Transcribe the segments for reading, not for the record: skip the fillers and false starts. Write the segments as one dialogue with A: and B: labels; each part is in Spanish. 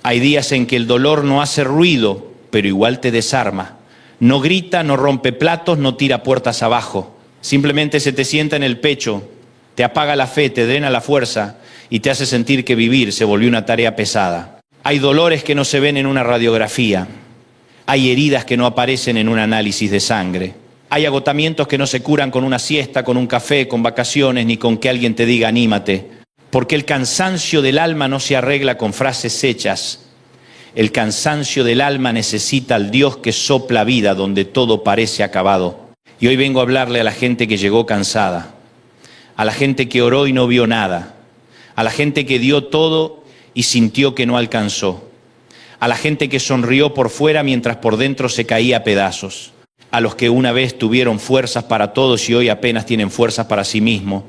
A: Hay días en que el dolor no hace ruido, pero igual te desarma. No grita, no rompe platos, no tira puertas abajo. Simplemente se te sienta en el pecho, te apaga la fe, te drena la fuerza y te hace sentir que vivir se volvió una tarea pesada. Hay dolores que no se ven en una radiografía. Hay heridas que no aparecen en un análisis de sangre. Hay agotamientos que no se curan con una siesta, con un café, con vacaciones, ni con que alguien te diga anímate. Porque el cansancio del alma no se arregla con frases hechas. El cansancio del alma necesita al Dios que sopla vida donde todo parece acabado. Y hoy vengo a hablarle a la gente que llegó cansada, a la gente que oró y no vio nada, a la gente que dio todo y sintió que no alcanzó, a la gente que sonrió por fuera mientras por dentro se caía a pedazos, a los que una vez tuvieron fuerzas para todos y hoy apenas tienen fuerzas para sí mismos,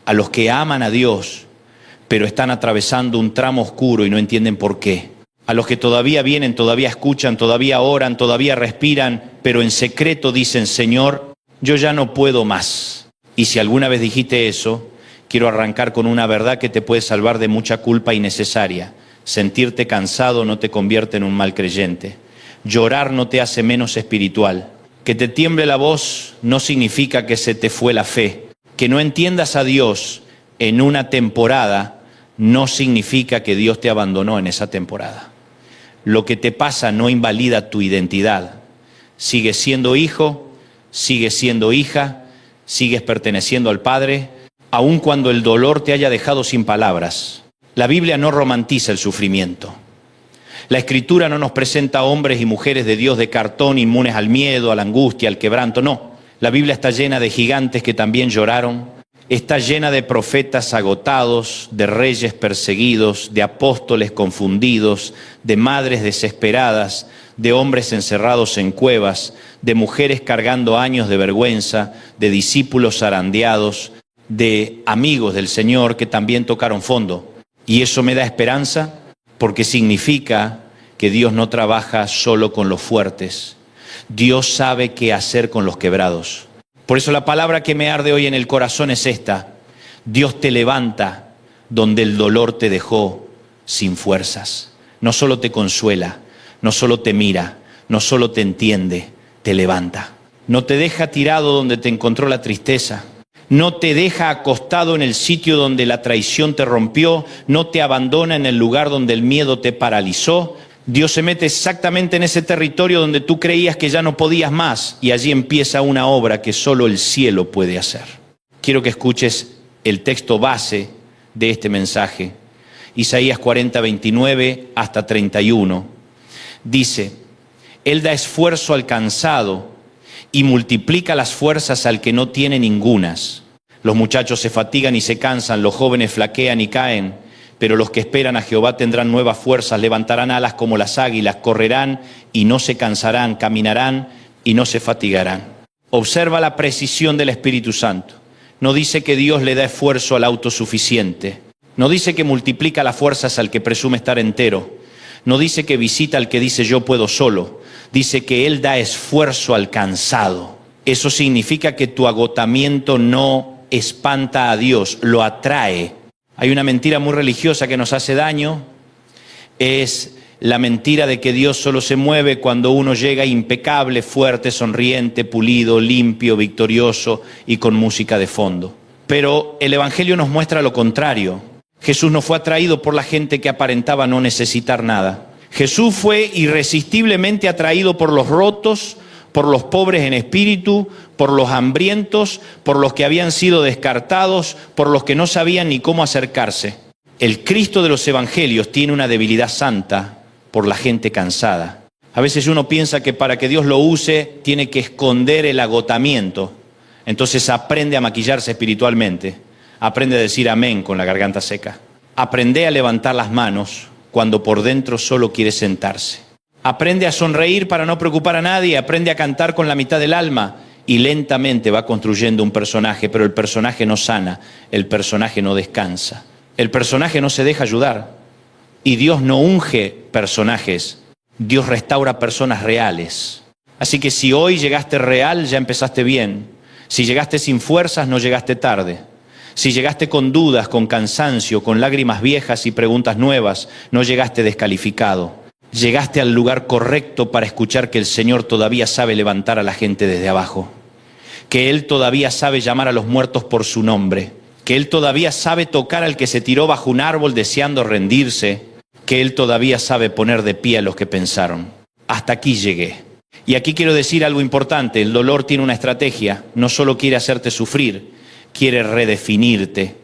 A: a los que aman a Dios, pero están atravesando un tramo oscuro y no entienden por qué. A los que todavía vienen, todavía escuchan, todavía oran, todavía respiran, pero en secreto dicen, Señor, yo ya no puedo más. Y si alguna vez dijiste eso, quiero arrancar con una verdad que te puede salvar de mucha culpa innecesaria. Sentirte cansado no te convierte en un mal creyente. Llorar no te hace menos espiritual. Que te tiemble la voz no significa que se te fue la fe. Que no entiendas a Dios en una temporada no significa que Dios te abandonó en esa temporada. Lo que te pasa no invalida tu identidad. Sigues siendo hijo, sigues siendo hija, sigues perteneciendo al Padre, aun cuando el dolor te haya dejado sin palabras. La Biblia no romantiza el sufrimiento. La Escritura no nos presenta hombres y mujeres de Dios de cartón inmunes al miedo, a la angustia, al quebranto, no. La Biblia está llena de gigantes que también lloraron. Está llena de profetas agotados, de reyes perseguidos, de apóstoles confundidos, de madres desesperadas, de hombres encerrados en cuevas, de mujeres cargando años de vergüenza, de discípulos zarandeados, de amigos del Señor que también tocaron fondo. Y eso me da esperanza porque significa que Dios no trabaja solo con los fuertes. Dios sabe qué hacer con los quebrados. Por eso la palabra que me arde hoy en el corazón es esta. Dios te levanta donde el dolor te dejó sin fuerzas. No solo te consuela, no solo te mira, no solo te entiende, te levanta. No te deja tirado donde te encontró la tristeza. No te deja acostado en el sitio donde la traición te rompió. No te abandona en el lugar donde el miedo te paralizó. Dios se mete exactamente en ese territorio donde tú creías que ya no podías más y allí empieza una obra que solo el cielo puede hacer. Quiero que escuches el texto base de este mensaje, Isaías 40, 29 hasta 31. Dice, Él da esfuerzo al cansado y multiplica las fuerzas al que no tiene ningunas. Los muchachos se fatigan y se cansan, los jóvenes flaquean y caen. Pero los que esperan a Jehová tendrán nuevas fuerzas, levantarán alas como las águilas, correrán y no se cansarán, caminarán y no se fatigarán. Observa la precisión del Espíritu Santo. No dice que Dios le da esfuerzo al autosuficiente. No dice que multiplica las fuerzas al que presume estar entero. No dice que visita al que dice yo puedo solo. Dice que Él da esfuerzo al cansado. Eso significa que tu agotamiento no espanta a Dios, lo atrae. Hay una mentira muy religiosa que nos hace daño, es la mentira de que Dios solo se mueve cuando uno llega impecable, fuerte, sonriente, pulido, limpio, victorioso y con música de fondo. Pero el Evangelio nos muestra lo contrario. Jesús no fue atraído por la gente que aparentaba no necesitar nada. Jesús fue irresistiblemente atraído por los rotos, por los pobres en espíritu, por los hambrientos, por los que habían sido descartados, por los que no sabían ni cómo acercarse. El Cristo de los Evangelios tiene una debilidad santa por la gente cansada. A veces uno piensa que para que Dios lo use tiene que esconder el agotamiento. Entonces aprende a maquillarse espiritualmente. Aprende a decir amén con la garganta seca. Aprende a levantar las manos cuando por dentro solo quiere sentarse. Aprende a sonreír para no preocupar a nadie. Aprende a cantar con la mitad del alma. Y lentamente va construyendo un personaje, pero el personaje no sana, el personaje no descansa. El personaje no se deja ayudar. Y Dios no unge personajes, Dios restaura personas reales. Así que si hoy llegaste real, ya empezaste bien. Si llegaste sin fuerzas, no llegaste tarde. Si llegaste con dudas, con cansancio, con lágrimas viejas y preguntas nuevas, no llegaste descalificado. Llegaste al lugar correcto para escuchar que el Señor todavía sabe levantar a la gente desde abajo, que Él todavía sabe llamar a los muertos por su nombre, que Él todavía sabe tocar al que se tiró bajo un árbol deseando rendirse, que Él todavía sabe poner de pie a los que pensaron. Hasta aquí llegué. Y aquí quiero decir algo importante: el dolor tiene una estrategia, no solo quiere hacerte sufrir, quiere redefinirte.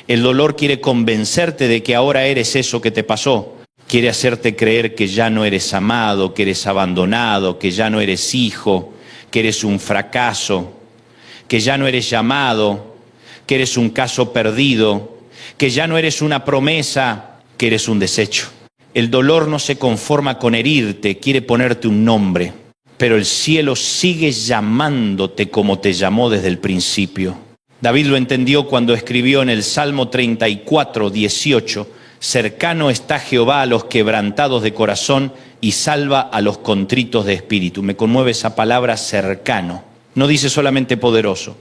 A: El dolor quiere convencerte de que ahora eres eso que te pasó. Quiere hacerte creer que ya no eres amado, que eres abandonado, que ya no eres hijo, que eres un fracaso, que ya no eres llamado, que eres un caso perdido, que ya no eres una promesa, que eres un desecho. El dolor no se conforma con herirte, quiere ponerte un nombre, pero el cielo sigue llamándote como te llamó desde el principio. David lo entendió cuando escribió en el Salmo 34, 18, cercano está Jehová a los quebrantados de corazón y salva a los contritos de espíritu. Me conmueve esa palabra cercano. No dice solamente poderoso,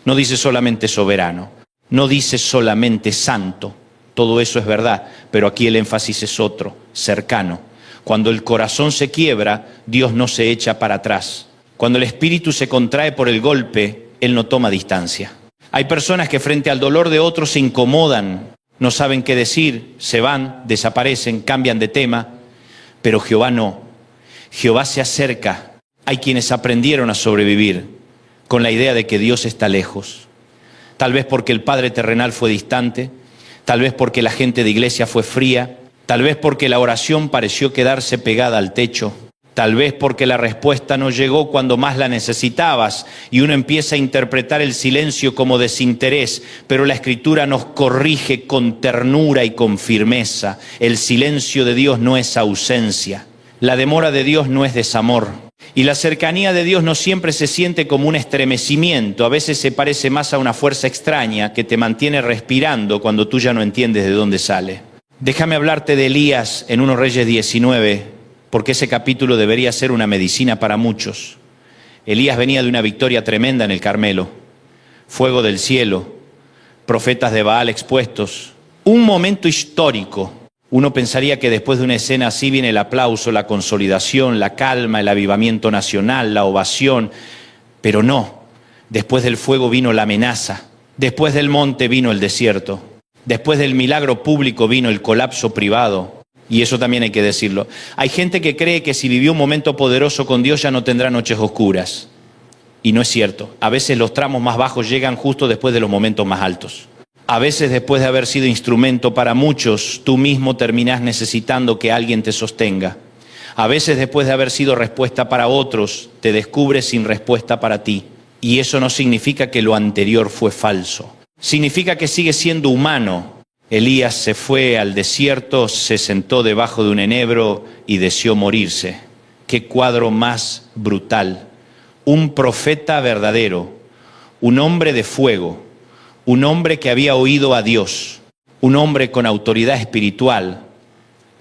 A: no dice solamente soberano, no dice solamente santo. Todo eso es verdad, pero aquí el énfasis es otro: cercano. Cuando el corazón se quiebra, Dios no se echa para atrás. Cuando el espíritu se contrae por el golpe, Él no toma distancia. Hay personas que frente al dolor de otros se incomodan, no saben qué decir, se van, desaparecen, cambian de tema, pero Jehová no. Jehová se acerca. Hay quienes aprendieron a sobrevivir con la idea de que Dios está lejos. Tal vez porque el Padre terrenal fue distante, tal vez porque la gente de iglesia fue fría, tal vez porque la oración pareció quedarse pegada al techo, tal vez porque la respuesta no llegó cuando más la necesitabas y uno empieza a interpretar el silencio como desinterés, pero la Escritura nos corrige con ternura y con firmeza. El silencio de Dios no es ausencia, la demora de Dios no es desamor. Y la cercanía de Dios no siempre se siente como un estremecimiento, a veces se parece más a una fuerza extraña que te mantiene respirando cuando tú ya no entiendes de dónde sale. Déjame hablarte de Elías en 1 Reyes 19, porque ese capítulo debería ser una medicina para muchos. Elías venía de una victoria tremenda en el Carmelo, fuego del cielo, profetas de Baal expuestos, un momento histórico. Uno pensaría que después de una escena así viene el aplauso, la consolidación, la calma, el avivamiento nacional, la ovación, pero no. Después del fuego vino la amenaza, después del monte vino el desierto, después del milagro público vino el colapso privado, y eso también hay que decirlo. Hay gente que cree que si vivió un momento poderoso con Dios ya no tendrá noches oscuras, y no es cierto. A veces los tramos más bajos llegan justo después de los momentos más altos. A veces después de haber sido instrumento para muchos, tú mismo terminás necesitando que alguien te sostenga. A veces después de haber sido respuesta para otros, te descubres sin respuesta para ti. Y eso no significa que lo anterior fue falso. Significa que sigues siendo humano. Elías se fue al desierto, se sentó debajo de un enebro y deseó morirse. ¡Qué cuadro más brutal! Un profeta verdadero, un hombre de fuego, un hombre que había oído a Dios, un hombre con autoridad espiritual,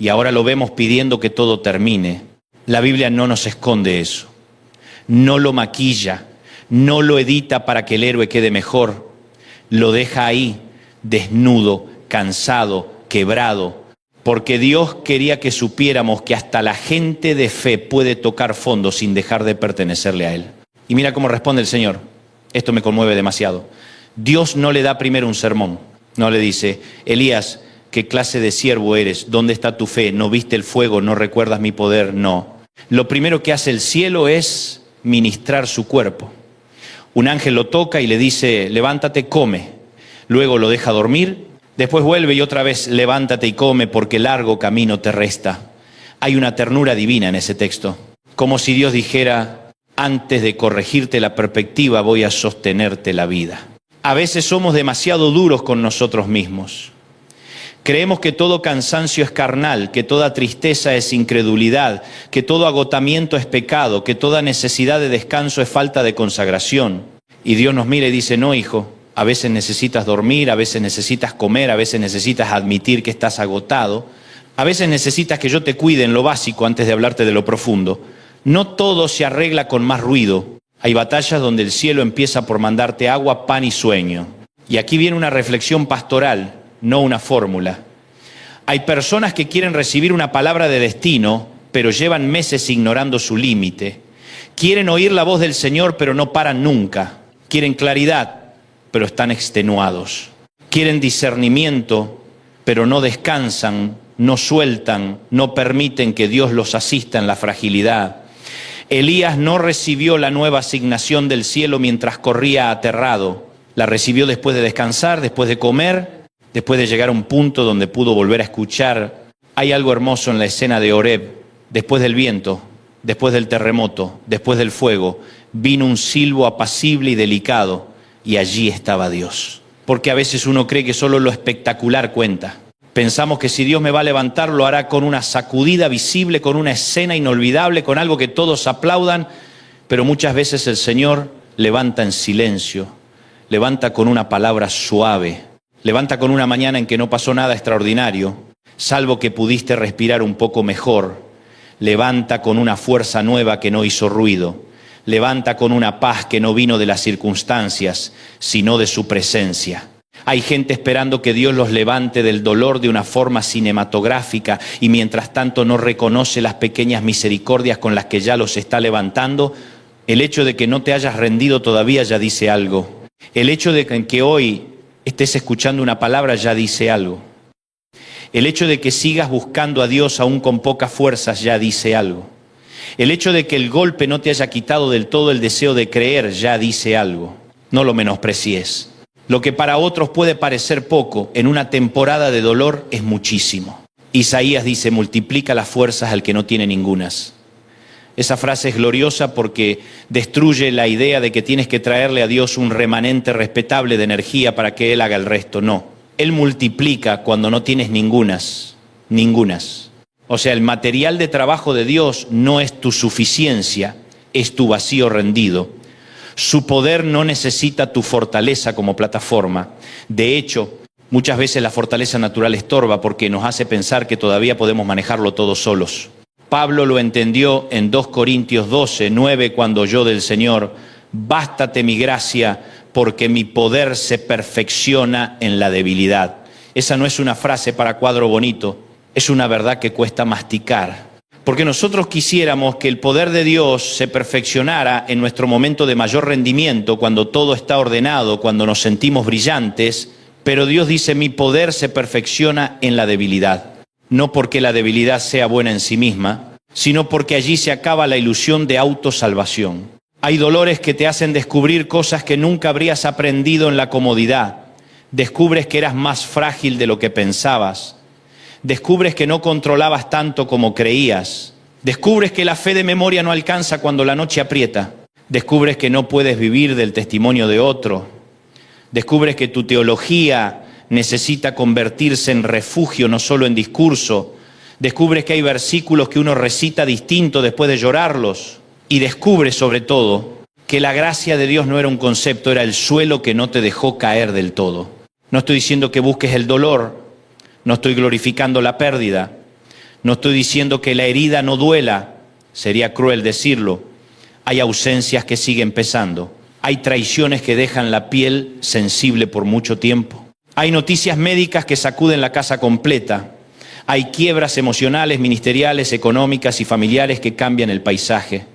A: y ahora lo vemos pidiendo que todo termine. La Biblia no nos esconde eso, no lo maquilla, no lo edita para que el héroe quede mejor, lo deja ahí, desnudo, cansado, quebrado, porque Dios quería que supiéramos que hasta la gente de fe puede tocar fondo sin dejar de pertenecerle a Él. Y mira cómo responde el Señor. Esto me conmueve demasiado. Dios no le da primero un sermón, no le dice: Elías, ¿qué clase de siervo eres? ¿Dónde está tu fe? ¿No viste el fuego? ¿No recuerdas mi poder? No. Lo primero que hace el cielo es ministrar su cuerpo. Un ángel lo toca y le dice: levántate, come. Luego lo deja dormir, después vuelve y otra vez: levántate y come porque largo camino te resta. Hay una ternura divina en ese texto, como si Dios dijera: antes de corregirte la perspectiva voy a sostenerte la vida. A veces somos demasiado duros con nosotros mismos. Creemos que todo cansancio es carnal, que toda tristeza es incredulidad, que todo agotamiento es pecado, que toda necesidad de descanso es falta de consagración. Y Dios nos mira y dice: no, hijo, a veces necesitas dormir, a veces necesitas comer, a veces necesitas admitir que estás agotado, a veces necesitas que yo te cuide en lo básico antes de hablarte de lo profundo. No todo se arregla con más ruido. Hay batallas donde el cielo empieza por mandarte agua, pan y sueño. Y aquí viene una reflexión pastoral, no una fórmula. Hay personas que quieren recibir una palabra de destino, pero llevan meses ignorando su límite. Quieren oír la voz del Señor, pero no paran nunca. Quieren claridad, pero están extenuados. Quieren discernimiento, pero no descansan, no sueltan, no permiten que Dios los asista en la fragilidad. Elías no recibió la nueva asignación del cielo mientras corría aterrado. La recibió después de descansar, después de comer, después de llegar a un punto donde pudo volver a escuchar. Hay algo hermoso en la escena de Horeb. Después del viento, después del terremoto, después del fuego, vino un silbo apacible y delicado, y allí estaba Dios. Porque a veces uno cree que solo lo espectacular cuenta. Pensamos que si Dios me va a levantar, lo hará con una sacudida visible, con una escena inolvidable, con algo que todos aplaudan, pero muchas veces el Señor levanta en silencio, levanta con una palabra suave, levanta con una mañana en que no pasó nada extraordinario, salvo que pudiste respirar un poco mejor. Levanta con una fuerza nueva que no hizo ruido. Levanta con una paz que no vino de las circunstancias, sino de su presencia. Hay gente esperando que Dios los levante del dolor de una forma cinematográfica y mientras tanto no reconoce las pequeñas misericordias con las que ya los está levantando. El hecho de que no te hayas rendido todavía ya dice algo. El hecho de que hoy estés escuchando una palabra ya dice algo. El hecho de que sigas buscando a Dios aún con pocas fuerzas ya dice algo. El hecho de que el golpe no te haya quitado del todo el deseo de creer ya dice algo. No lo menosprecies. Lo que para otros puede parecer poco, en una temporada de dolor es muchísimo. Isaías dice, multiplica las fuerzas al que no tiene ningunas. Esa frase es gloriosa porque destruye la idea de que tienes que traerle a Dios un remanente respetable de energía para que Él haga el resto. No. Él multiplica cuando no tienes ningunas. O sea, el material de trabajo de Dios no es tu suficiencia, es tu vacío rendido. Su poder no necesita tu fortaleza como plataforma. De hecho, muchas veces la fortaleza natural estorba porque nos hace pensar que todavía podemos manejarlo todos solos. Pablo lo entendió en 2 Corintios 12, 9, cuando oyó del Señor, bástate mi gracia, porque mi poder se perfecciona en la debilidad. Esa no es una frase para cuadro bonito, es una verdad que cuesta masticar. Porque nosotros quisiéramos que el poder de Dios se perfeccionara en nuestro momento de mayor rendimiento, cuando todo está ordenado, cuando nos sentimos brillantes, pero Dios dice, mi poder se perfecciona en la debilidad. No porque la debilidad sea buena en sí misma, sino porque allí se acaba la ilusión de autosalvación. Hay dolores que te hacen descubrir cosas que nunca habrías aprendido en la comodidad. Descubres que eras más frágil de lo que pensabas. Descubres que no controlabas tanto como creías. Descubres que la fe de memoria no alcanza cuando la noche aprieta. Descubres que no puedes vivir del testimonio de otro. Descubres que tu teología necesita convertirse en refugio, no solo en discurso. Descubres que hay versículos que uno recita distinto después de llorarlos. Y descubres sobre todo que la gracia de Dios no era un concepto, era el suelo que no te dejó caer del todo. No estoy diciendo que busques el dolor, no estoy glorificando la pérdida, no estoy diciendo que la herida no duela, sería cruel decirlo. Hay ausencias que siguen pesando, hay traiciones que dejan la piel sensible por mucho tiempo, hay noticias médicas que sacuden la casa completa, hay quiebras emocionales, ministeriales, económicas y familiares que cambian el paisaje.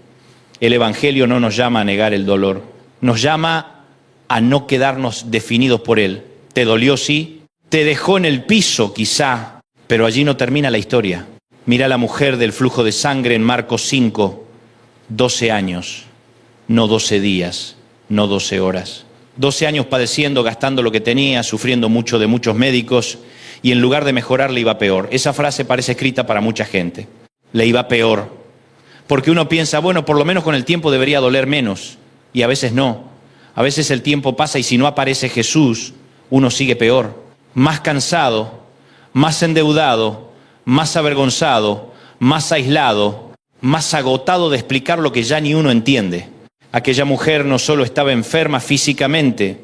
A: El Evangelio no nos llama a negar el dolor, nos llama a no quedarnos definidos por él. Te dolió, sí, te dejó en el piso quizá, pero allí no termina la historia. Mira a la mujer del flujo de sangre en Marcos 5, 12 años, no 12 días, no 12 horas. 12 años padeciendo, gastando lo que tenía, sufriendo mucho de muchos médicos y en lugar de mejorar le iba peor. Esa frase parece escrita para mucha gente, le iba peor. Porque uno piensa, bueno, por lo menos con el tiempo debería doler menos. Y a veces no. A veces el tiempo pasa y si no aparece Jesús, uno sigue peor. Más cansado, más endeudado, más avergonzado, más aislado, más agotado de explicar lo que ya ni uno entiende. Aquella mujer no solo estaba enferma físicamente,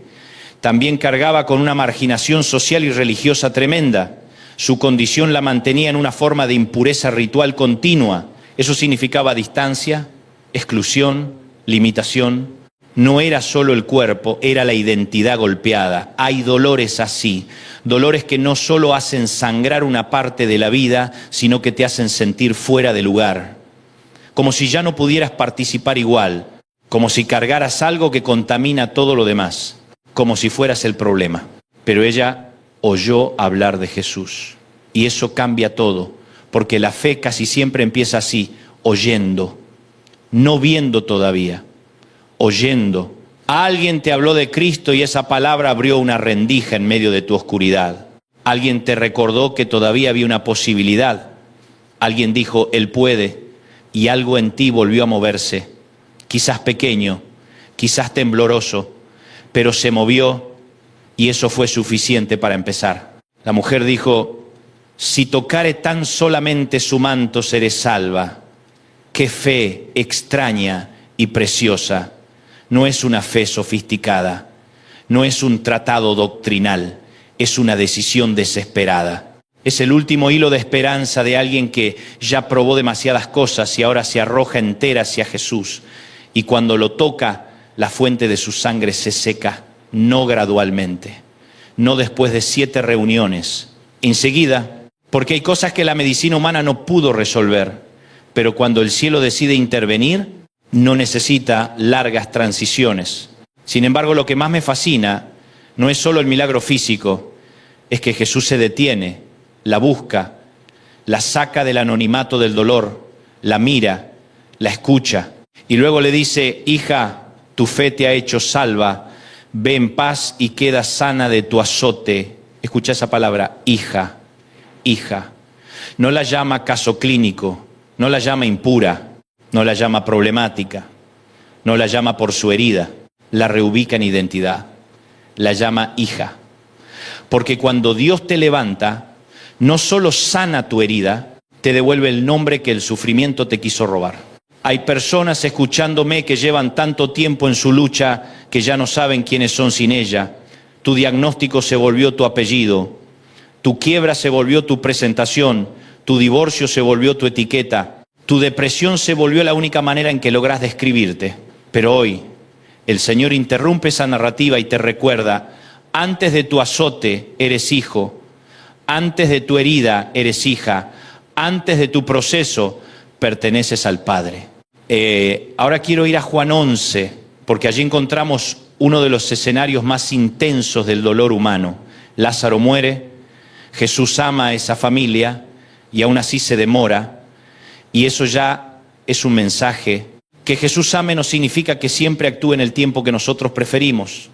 A: también cargaba con una marginación social y religiosa tremenda. Su condición la mantenía en una forma de impureza ritual continua. Eso significaba distancia, exclusión, limitación. No era solo el cuerpo, era la identidad golpeada. Hay dolores así, dolores que no solo hacen sangrar una parte de la vida, sino que te hacen sentir fuera de lugar. Como si ya no pudieras participar igual, como si cargaras algo que contamina todo lo demás, como si fueras el problema. Pero ella oyó hablar de Jesús y eso cambia todo, porque la fe casi siempre empieza así, oyendo, no viendo todavía, oyendo. Alguien te habló de Cristo y esa palabra abrió una rendija en medio de tu oscuridad. Alguien te recordó que todavía había una posibilidad. Alguien dijo, Él puede, y algo en ti volvió a moverse. Quizás pequeño, quizás tembloroso, pero se movió y eso fue suficiente para empezar. La mujer dijo, si tocare tan solamente su manto seré salva. Qué fe extraña y preciosa. No es una fe sofisticada, no es un tratado doctrinal, es una decisión desesperada. Es el último hilo de esperanza de alguien que ya probó demasiadas cosas y ahora se arroja entera hacia Jesús. Y cuando lo toca, la fuente de su sangre se seca, no gradualmente, no después de 7 reuniones. Enseguida, porque hay cosas que la medicina humana no pudo resolver, pero cuando el cielo decide intervenir, no necesita largas transiciones. Sin embargo, lo que más me fascina no es solo el milagro físico, es que Jesús se detiene, la busca, la saca del anonimato del dolor, la mira, la escucha. Y luego le dice, hija, tu fe te ha hecho salva, ve en paz y queda sana de tu azote. Escucha esa palabra, hija, hija. No la llama caso clínico, no la llama impura, no la llama problemática, no la llama por su herida, la reubica en identidad, la llama hija. Porque cuando Dios te levanta, no solo sana tu herida, te devuelve el nombre que el sufrimiento te quiso robar. Hay personas escuchándome que llevan tanto tiempo en su lucha que ya no saben quiénes son sin ella. Tu diagnóstico se volvió tu apellido, tu quiebra se volvió tu presentación, tu divorcio se volvió tu etiqueta, tu depresión se volvió la única manera en que logras describirte. Pero hoy el Señor interrumpe esa narrativa y te recuerda, antes de tu azote eres hijo, antes de tu herida eres hija, antes de tu proceso perteneces al Padre. Ahora quiero ir a Juan 11, porque allí encontramos uno de los escenarios más intensos del dolor humano. Lázaro muere, Jesús ama a esa familia y aún así se demora. Y eso ya es un mensaje. Que Jesús ame no significa que siempre actúe en el tiempo que nosotros preferimos.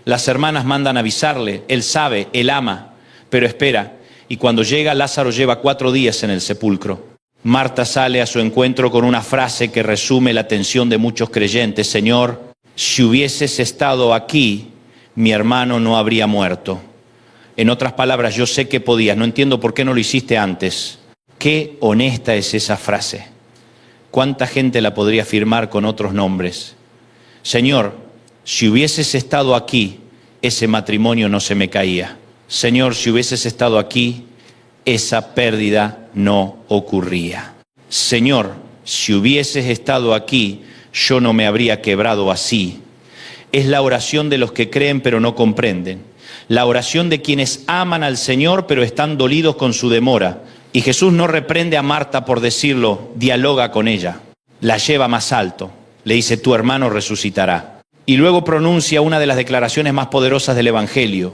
A: Las hermanas mandan avisarle, Él sabe, Él ama, pero espera. Y cuando llega, Lázaro lleva 4 días en el sepulcro. Marta sale a su encuentro con una frase que resume la tensión de muchos creyentes. Señor, si hubieses estado aquí, mi hermano no habría muerto. En otras palabras, yo sé que podías, no entiendo por qué no lo hiciste antes. Qué honesta es esa frase. ¿Cuánta gente la podría afirmar con otros nombres? Señor, si hubieses estado aquí, ese matrimonio no se me caía. Señor, si hubieses estado aquí, esa pérdida no ocurría. Señor, si hubieses estado aquí, yo no me habría quebrado así. Es la oración de los que creen pero no comprenden. La oración de quienes aman al Señor pero están dolidos con su demora. Y Jesús no reprende a Marta por decirlo, dialoga con ella. La lleva más alto. Le dice, tu hermano resucitará. Y luego pronuncia una de las declaraciones más poderosas del Evangelio.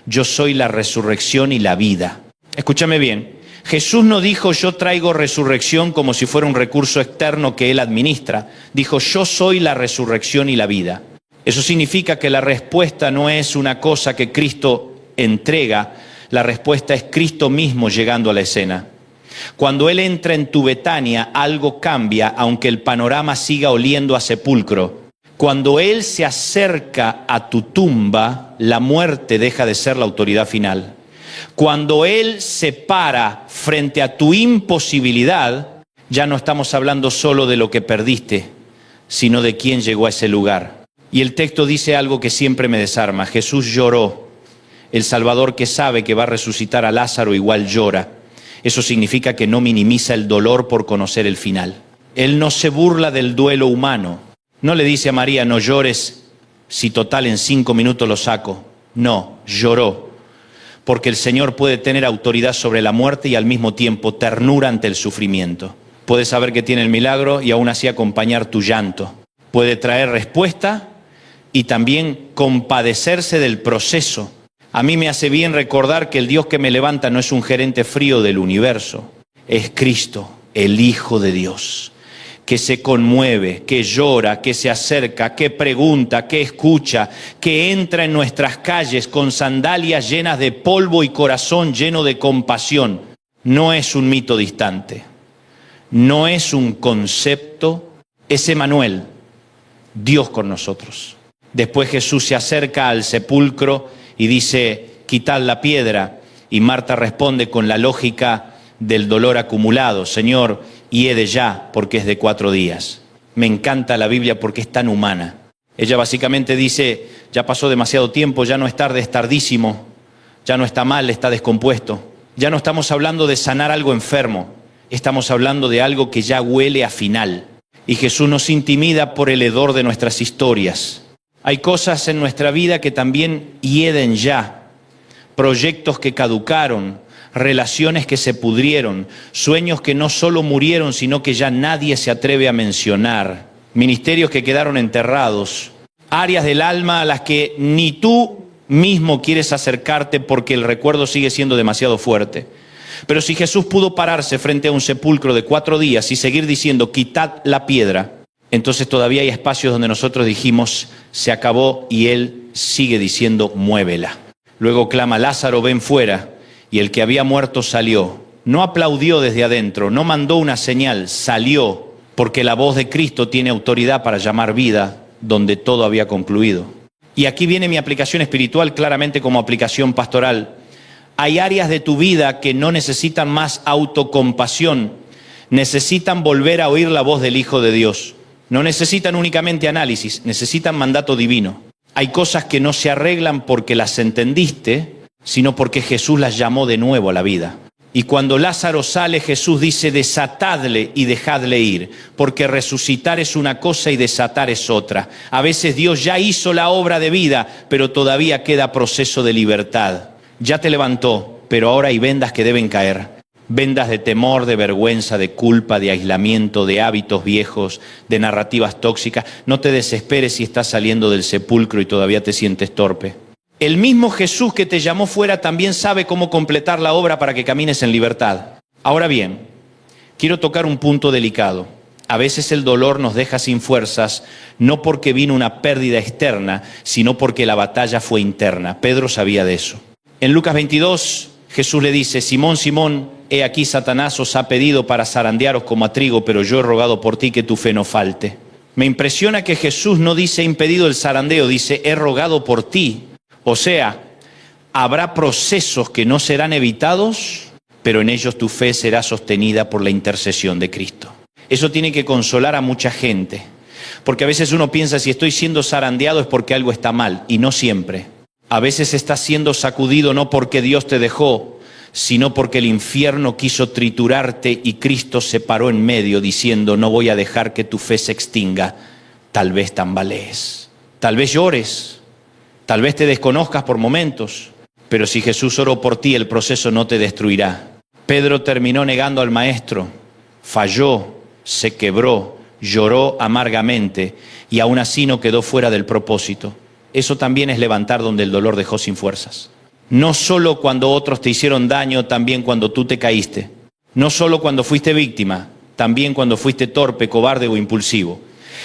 A: Yo soy la resurrección y la vida. Escúchame bien, Jesús no dijo yo traigo resurrección como si fuera un recurso externo que Él administra. Dijo yo soy la resurrección y la vida. Eso significa que la respuesta no es una cosa que Cristo entrega, la respuesta es Cristo mismo llegando a la escena. Cuando Él entra en tu Betania, algo cambia, aunque el panorama siga oliendo a sepulcro. Cuando Él se acerca a tu tumba, la muerte deja de ser la autoridad final. Cuando Él se para frente a tu imposibilidad, ya no estamos hablando solo de lo que perdiste, sino de quién llegó a ese lugar. Y el texto dice algo que siempre me desarma. Jesús lloró. El Salvador que sabe que va a resucitar a Lázaro igual llora. Eso significa que no minimiza el dolor por conocer el final. Él no se burla del duelo humano. No le dice a María, no llores, si total en 5 minutos lo saco. No, lloró, porque el Señor puede tener autoridad sobre la muerte y al mismo tiempo ternura ante el sufrimiento. Puede saber que tiene el milagro y aún así acompañar tu llanto. Puede traer respuesta y también compadecerse del proceso. A mí me hace bien recordar que el Dios que me levanta no es un gerente frío del universo, es Cristo, el Hijo de Dios, que se conmueve, que llora, que se acerca, que pregunta, que escucha, que entra en nuestras calles con sandalias llenas de polvo y corazón lleno de compasión. No es un mito distante, no es un concepto, es Emmanuel, Dios con nosotros. Después Jesús se acerca al sepulcro y dice, quitad la piedra, y Marta responde con la lógica del dolor acumulado, Señor, hiede ya, porque es de 4 días. Me encanta la Biblia porque es tan humana. Ella básicamente dice, ya pasó demasiado tiempo, ya no es tarde, es tardísimo, ya no está mal, está descompuesto. Ya no estamos hablando de sanar algo enfermo, estamos hablando de algo que ya huele a final. Y Jesús nos intimida por el hedor de nuestras historias. Hay cosas en nuestra vida que también hieden ya, proyectos que caducaron, relaciones que se pudrieron, sueños que no solo murieron, sino que ya nadie se atreve a mencionar, ministerios que quedaron enterrados, áreas del alma a las que ni tú mismo quieres acercarte porque el recuerdo sigue siendo demasiado fuerte. Pero si Jesús pudo pararse frente a un sepulcro de 4 días y seguir diciendo, quitad la piedra, entonces todavía hay espacios donde nosotros dijimos, se acabó, y Él sigue diciendo, muévela. Luego clama, Lázaro, ven fuera. Y el que había muerto salió. No aplaudió desde adentro, no mandó una señal, salió, porque la voz de Cristo tiene autoridad para llamar vida donde todo había concluido. Y aquí viene mi aplicación espiritual claramente como aplicación pastoral. Hay áreas de tu vida que no necesitan más autocompasión, necesitan volver a oír la voz del Hijo de Dios. No necesitan únicamente análisis, necesitan mandato divino. Hay cosas que no se arreglan porque las entendiste, sino porque Jesús las llamó de nuevo a la vida. Y cuando Lázaro sale, Jesús dice, desatadle y dejadle ir, porque resucitar es una cosa y desatar es otra. A veces Dios ya hizo la obra de vida, pero todavía queda proceso de libertad. Ya te levantó, pero ahora hay vendas que deben caer. Vendas de temor, de vergüenza, de culpa, de aislamiento, de hábitos viejos, de narrativas tóxicas. No te desesperes si estás saliendo del sepulcro y todavía te sientes torpe. El mismo Jesús que te llamó fuera también sabe cómo completar la obra para que camines en libertad. Ahora bien, quiero tocar un punto delicado. A veces el dolor nos deja sin fuerzas, no porque vino una pérdida externa, sino porque la batalla fue interna. Pedro sabía de eso. En Lucas 22, Jesús le dice, Simón, Simón, he aquí Satanás os ha pedido para zarandearos como a trigo, pero yo he rogado por ti que tu fe no falte. Me impresiona que Jesús no dice he impedido el zarandeo, dice he rogado por ti. O sea, habrá procesos que no serán evitados, pero en ellos tu fe será sostenida por la intercesión de Cristo. Eso tiene que consolar a mucha gente, porque a veces uno piensa si estoy siendo zarandeado es porque algo está mal, y no siempre. A veces estás siendo sacudido no porque Dios te dejó, sino porque el infierno quiso triturarte y Cristo se paró en medio diciendo no voy a dejar que tu fe se extinga. Tal vez tambalees, tal vez llores, tal vez te desconozcas por momentos, pero si Jesús oró por ti, el proceso no te destruirá. Pedro terminó negando al Maestro, falló, se quebró, lloró amargamente y aún así no quedó fuera del propósito. Eso también es levantar donde el dolor dejó sin fuerzas. No solo cuando otros te hicieron daño, también cuando tú te caíste. No solo cuando fuiste víctima, también cuando fuiste torpe, cobarde o impulsivo.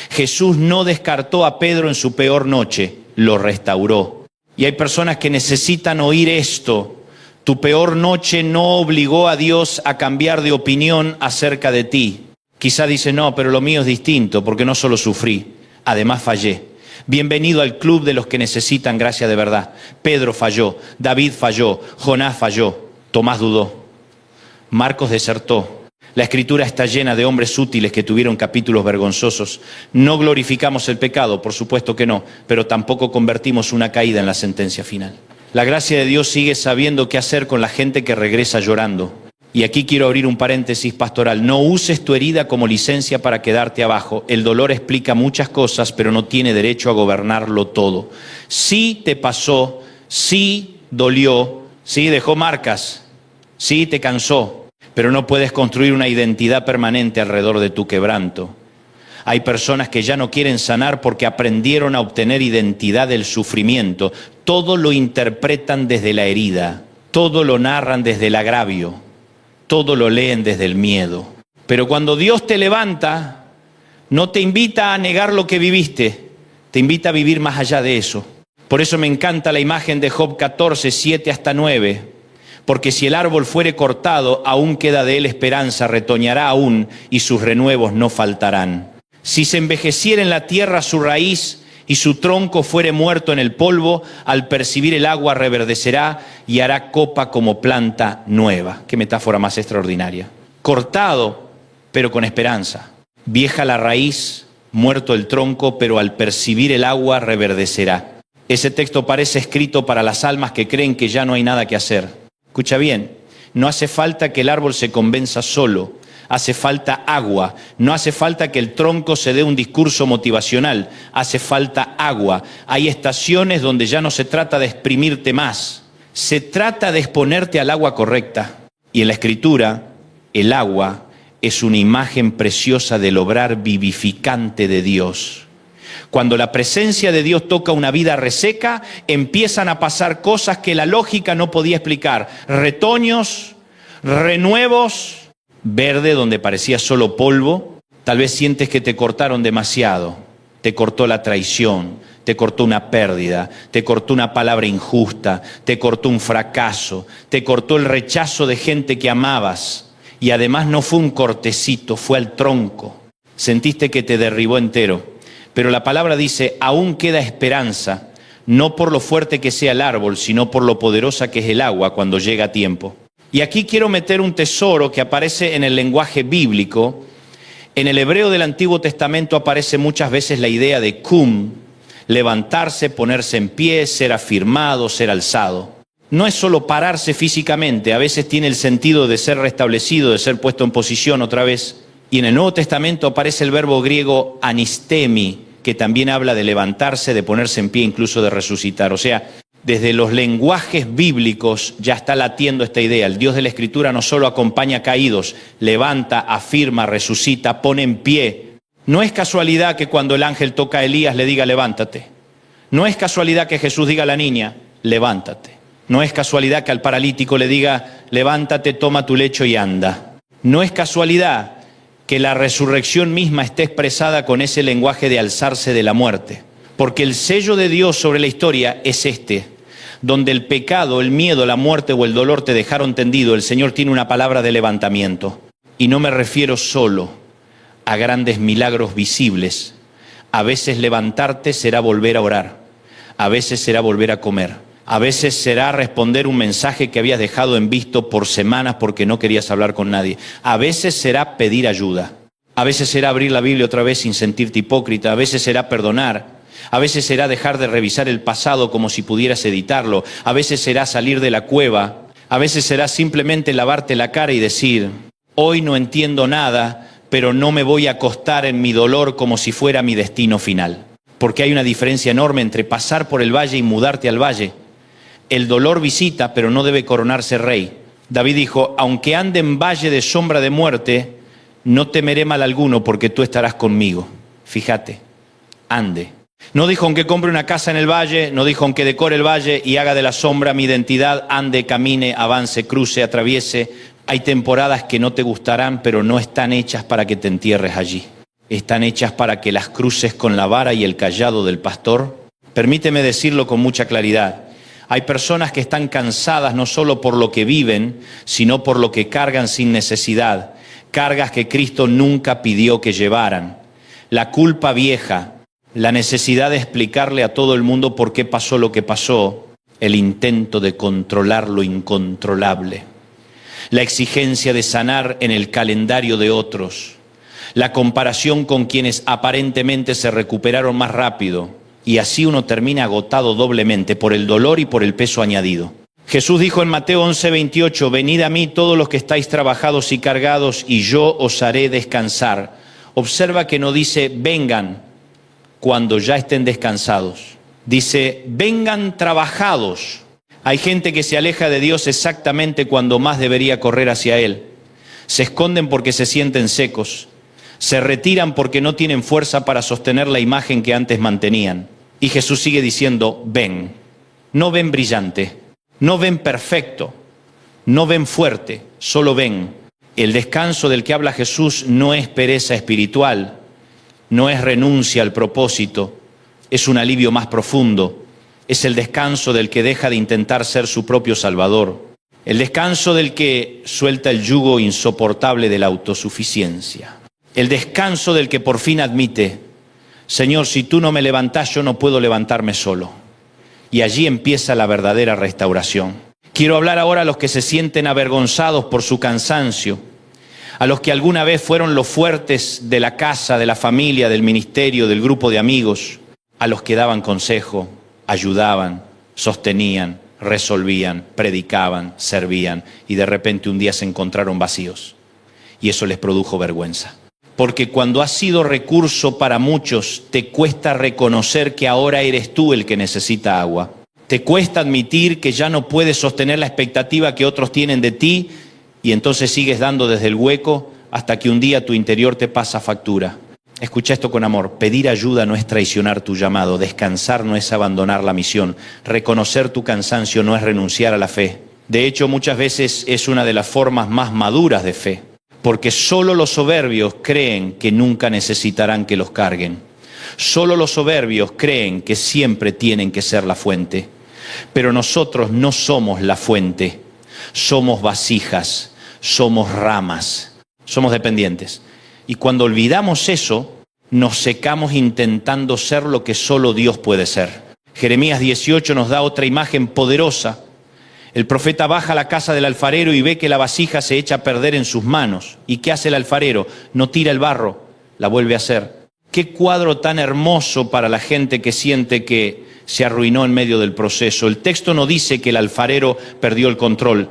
A: Jesús no descartó a Pedro en su peor noche, lo restauró. Y hay personas que necesitan oír esto. Tu peor noche no obligó a Dios a cambiar de opinión acerca de ti. Quizá dice, no, pero lo mío es distinto, porque no solo sufrí, además fallé. Bienvenido al club de los que necesitan gracia de verdad. Pedro falló, David falló, Jonás falló, Tomás dudó, Marcos desertó. La Escritura está llena de hombres útiles que tuvieron capítulos vergonzosos. No glorificamos el pecado, por supuesto que no, pero tampoco convertimos una caída en la sentencia final. La gracia de Dios sigue sabiendo qué hacer con la gente que regresa llorando. Y aquí quiero abrir un paréntesis pastoral. No uses tu herida como licencia para quedarte abajo. El dolor explica muchas cosas, pero no tiene derecho a gobernarlo todo. Sí te pasó, sí dolió, sí dejó marcas, sí te cansó, pero no puedes construir una identidad permanente alrededor de tu quebranto. Hay personas que ya no quieren sanar porque aprendieron a obtener identidad del sufrimiento. Todo lo interpretan desde la herida, todo lo narran desde el agravio. Todo lo leen desde el miedo. Pero cuando Dios te levanta, no te invita a negar lo que viviste, te invita a vivir más allá de eso. Por eso me encanta la imagen de Job 14, 7 hasta 9. Porque si el árbol fuere cortado, aún queda de él esperanza, retoñará aún y sus renuevos no faltarán. Si se envejeciera en la tierra su raíz y su tronco fuere muerto en el polvo, al percibir el agua reverdecerá y hará copa como planta nueva. Qué metáfora más extraordinaria. Cortado, pero con esperanza. Vieja la raíz, muerto el tronco, pero al percibir el agua reverdecerá. Ese texto parece escrito para las almas que creen que ya no hay nada que hacer. Escucha bien, no hace falta que el árbol se convenza solo. Hace falta agua, no hace falta que el tronco se dé un discurso motivacional, hace falta agua. Hay estaciones donde ya no se trata de exprimirte más, se trata de exponerte al agua correcta. Y en la Escritura, el agua es una imagen preciosa del obrar vivificante de Dios. Cuando la presencia de Dios toca una vida reseca, empiezan a pasar cosas que la lógica no podía explicar. Retoños, renuevos, verde donde parecía solo polvo. Tal vez sientes que te cortaron demasiado. Te cortó la traición, te cortó una pérdida, te cortó una palabra injusta, te cortó un fracaso, te cortó el rechazo de gente que amabas. Y además no fue un cortecito, fue al tronco. Sentiste que te derribó entero. Pero la palabra dice, aún queda esperanza, no por lo fuerte que sea el árbol, sino por lo poderosa que es el agua cuando llega a tiempo. Y aquí quiero meter un tesoro que aparece en el lenguaje bíblico. En el hebreo del Antiguo Testamento aparece muchas veces la idea de cum, levantarse, ponerse en pie, ser afirmado, ser alzado. No es solo pararse físicamente, a veces tiene el sentido de ser restablecido, de ser puesto en posición otra vez. Y en el Nuevo Testamento aparece el verbo griego anistemi, que también habla de levantarse, de ponerse en pie, incluso de resucitar. O sea, desde los lenguajes bíblicos ya está latiendo esta idea. El Dios de la Escritura no solo acompaña caídos, levanta, afirma, resucita, pone en pie. No es casualidad que cuando el ángel toca a Elías le diga levántate. No es casualidad que Jesús diga a la niña, levántate. No es casualidad que al paralítico le diga, levántate, toma tu lecho y anda. No es casualidad que la resurrección misma esté expresada con ese lenguaje de alzarse de la muerte. Porque el sello de Dios sobre la historia es este. Donde el pecado, el miedo, la muerte o el dolor te dejaron tendido, el Señor tiene una palabra de levantamiento. Y no me refiero solo a grandes milagros visibles. A veces levantarte será volver a orar. A veces será volver a comer. A veces será responder un mensaje que habías dejado en visto por semanas porque no querías hablar con nadie. A veces será pedir ayuda. A veces será abrir la Biblia otra vez sin sentirte hipócrita. A veces será perdonar. A veces será dejar de revisar el pasado como si pudieras editarlo. A veces será salir de la cueva. A veces será simplemente lavarte la cara y decir, hoy no entiendo nada, pero no me voy a acostar en mi dolor como si fuera mi destino final. Porque hay una diferencia enorme entre pasar por el valle y mudarte al valle. El dolor visita, pero no debe coronarse rey. David dijo, aunque ande en valle de sombra de muerte, no temeré mal alguno porque tú estarás conmigo. Fíjate, ande. No dijo aunque compre una casa en el valle, no dijo aunque decore el valle y haga de la sombra mi identidad, ande, camine, avance, cruce, atraviese. Hay temporadas que no te gustarán, pero no están hechas para que te entierres allí. Están hechas para que las cruces con la vara y el cayado del pastor. Permíteme decirlo con mucha claridad. Hay personas que están cansadas no solo por lo que viven, sino por lo que cargan sin necesidad. Cargas que Cristo nunca pidió que llevaran. La culpa vieja, la necesidad de explicarle a todo el mundo por qué pasó lo que pasó, el intento de controlar lo incontrolable, la exigencia de sanar en el calendario de otros, la comparación con quienes aparentemente se recuperaron más rápido, y así uno termina agotado doblemente por el dolor y por el peso añadido. Jesús dijo en Mateo 11:28, venid a mí todos los que estáis trabajados y cargados, y yo os haré descansar. Observa que no dice vengan cuando ya estén descansados. Dice vengan trabajados. Hay gente que se aleja de Dios exactamente cuando más debería correr hacia Él. Se esconden porque se sienten secos. Se retiran porque no tienen fuerza para sostener la imagen que antes mantenían. Y Jesús sigue diciendo, ven. No ven brillante, no ven perfecto, no ven fuerte, solo ven. El descanso del que habla Jesús no es pereza espiritual, no es renuncia al propósito, es un alivio más profundo. Es el descanso del que deja de intentar ser su propio salvador. El descanso del que suelta el yugo insoportable de la autosuficiencia. El descanso del que por fin admite, Señor, si tú no me levantás, yo no puedo levantarme solo. Y allí empieza la verdadera restauración. Quiero hablar ahora a los que se sienten avergonzados por su cansancio, a los que alguna vez fueron los fuertes de la casa, de la familia, del ministerio, del grupo de amigos, a los que daban consejo, ayudaban, sostenían, resolvían, predicaban, servían, y de repente un día se encontraron vacíos. Y eso les produjo vergüenza. Porque cuando has sido recurso para muchos, te cuesta reconocer que ahora eres tú el que necesita agua. Te cuesta admitir que ya no puedes sostener la expectativa que otros tienen de ti, y entonces sigues dando desde el hueco hasta que un día tu interior te pasa factura. Escucha esto con amor. Pedir ayuda no es traicionar tu llamado. Descansar no es abandonar la misión. Reconocer tu cansancio no es renunciar a la fe. De hecho, muchas veces es una de las formas más maduras de fe. Porque solo los soberbios creen que nunca necesitarán que los carguen. Solo los soberbios creen que siempre tienen que ser la fuente. Pero nosotros no somos la fuente. Somos vasijas, somos ramas, somos dependientes. Y cuando olvidamos eso, nos secamos intentando ser lo que solo Dios puede ser. Jeremías 18 nos da otra imagen poderosa. El profeta baja a la casa del alfarero y ve que la vasija se echa a perder en sus manos. ¿Y qué hace el alfarero? No tira el barro, la vuelve a hacer. Qué cuadro tan hermoso para la gente que siente que se arruinó en medio del proceso. El texto no dice que el alfarero perdió el control.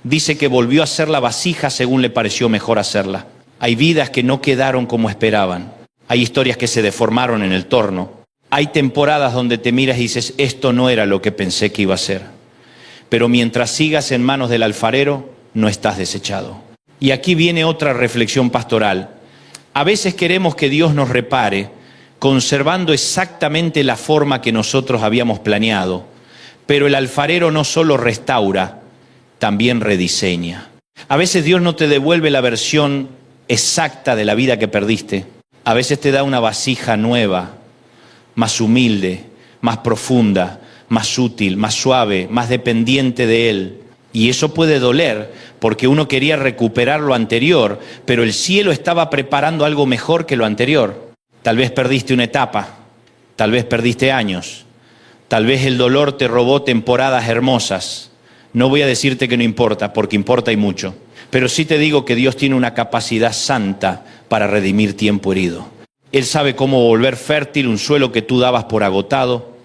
A: Dice que volvió a hacer la vasija según le pareció mejor hacerla. Hay vidas que no quedaron como esperaban. Hay historias que se deformaron en el torno. Hay temporadas donde te miras y dices, esto no era lo que pensé que iba a ser. Pero mientras sigas en manos del alfarero, no estás desechado. Y aquí viene otra reflexión pastoral. A veces queremos que Dios nos repare, conservando exactamente la forma que nosotros habíamos planeado. Pero el alfarero no solo restaura, también rediseña. A veces Dios no te devuelve la versión exacta de la vida que perdiste. A veces te da una vasija nueva, más humilde, más profunda, más útil, más suave, más dependiente de Él. Y eso puede doler, porque uno quería recuperar lo anterior, pero el cielo estaba preparando algo mejor que lo anterior. Tal vez perdiste una etapa, tal vez perdiste años, tal vez el dolor te robó temporadas hermosas. No voy a decirte que no importa, porque importa y mucho. Pero sí te digo que Dios tiene una capacidad santa para redimir tiempo herido. Él sabe cómo volver fértil un suelo que tú dabas por agotado.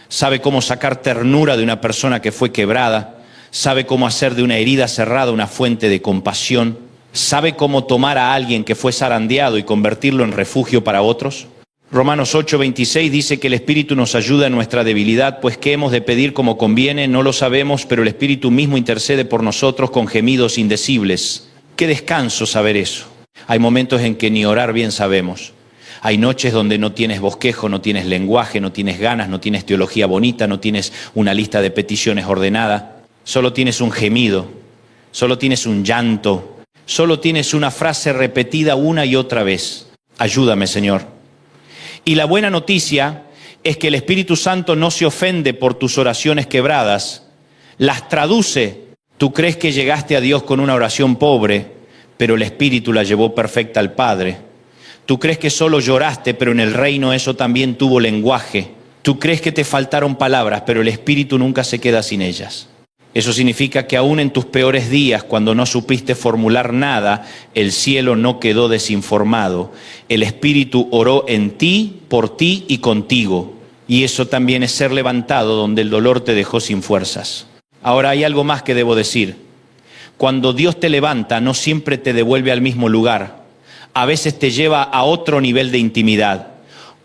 A: Sabe cómo sacar ternura de una persona que fue quebrada. Sabe cómo hacer de una herida cerrada una fuente de compasión. Sabe cómo tomar a alguien que fue zarandeado y convertirlo en refugio para otros. Romanos 8:26 dice que el Espíritu nos ayuda en nuestra debilidad, pues ¿qué hemos de pedir como conviene? No lo sabemos, pero el Espíritu mismo intercede por nosotros con gemidos indecibles. Qué descanso saber eso. Hay momentos en que ni orar bien sabemos. Hay noches donde no tienes bosquejo, no tienes lenguaje, no tienes ganas, no tienes teología bonita, no tienes una lista de peticiones ordenada. Solo tienes un gemido, solo tienes un llanto, solo tienes una frase repetida una y otra vez. Ayúdame, Señor. Y la buena noticia es que el Espíritu Santo no se ofende por tus oraciones quebradas, las traduce. Tú crees que llegaste a Dios con una oración pobre, pero el Espíritu la llevó perfecta al Padre. Tú crees que solo lloraste, pero en el reino eso también tuvo lenguaje. Tú crees que te faltaron palabras, pero el Espíritu nunca se queda sin ellas. Eso significa que aún en tus peores días, cuando no supiste formular nada, el cielo no quedó desinformado. El Espíritu oró en ti, por ti y contigo. Y eso también es ser levantado donde el dolor te dejó sin fuerzas. Ahora hay algo más que debo decir. Cuando Dios te levanta, no siempre te devuelve al mismo lugar. A veces te lleva a otro nivel de intimidad.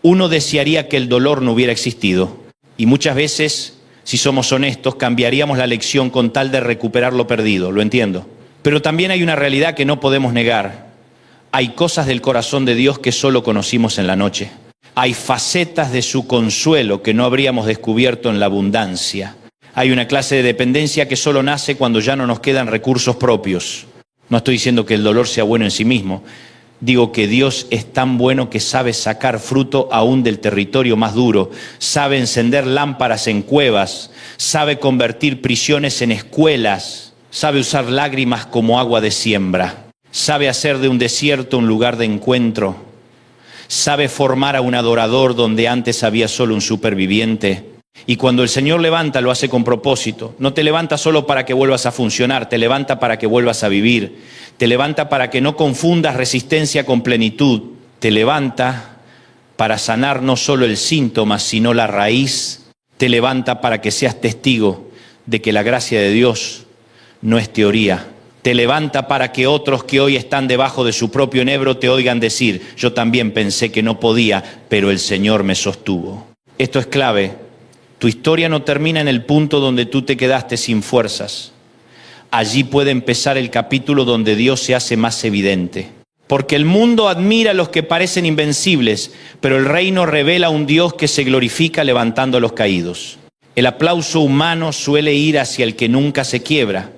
A: Uno desearía que el dolor no hubiera existido. Y muchas veces, si somos honestos, cambiaríamos la lección con tal de recuperar lo perdido, lo entiendo. Pero también hay una realidad que no podemos negar. Hay cosas del corazón de Dios que solo conocimos en la noche. Hay facetas de su consuelo que no habríamos descubierto en la abundancia. Hay una clase de dependencia que solo nace cuando ya no nos quedan recursos propios. No estoy diciendo que el dolor sea bueno en sí mismo. Digo que Dios es tan bueno que sabe sacar fruto aún del territorio más duro. Sabe encender lámparas en cuevas. Sabe convertir prisiones en escuelas. Sabe usar lágrimas como agua de siembra. Sabe hacer de un desierto un lugar de encuentro. Sabe formar a un adorador donde antes había solo un superviviente. Y cuando el Señor levanta, lo hace con propósito. No te levanta solo para que vuelvas a funcionar, te levanta para que vuelvas a vivir. Te levanta para que no confundas resistencia con plenitud. Te levanta para sanar no solo el síntoma, sino la raíz. Te levanta para que seas testigo de que la gracia de Dios no es teoría. Te levanta para que otros que hoy están debajo de su propio enebro te oigan decir: yo también pensé que no podía, pero el Señor me sostuvo. Esto es clave. Tu historia no termina en el punto donde tú te quedaste sin fuerzas. Allí puede empezar el capítulo donde Dios se hace más evidente. Porque el mundo admira a los que parecen invencibles, pero el reino revela a un Dios que se glorifica levantando a los caídos. El aplauso humano suele ir hacia el que nunca se quiebra.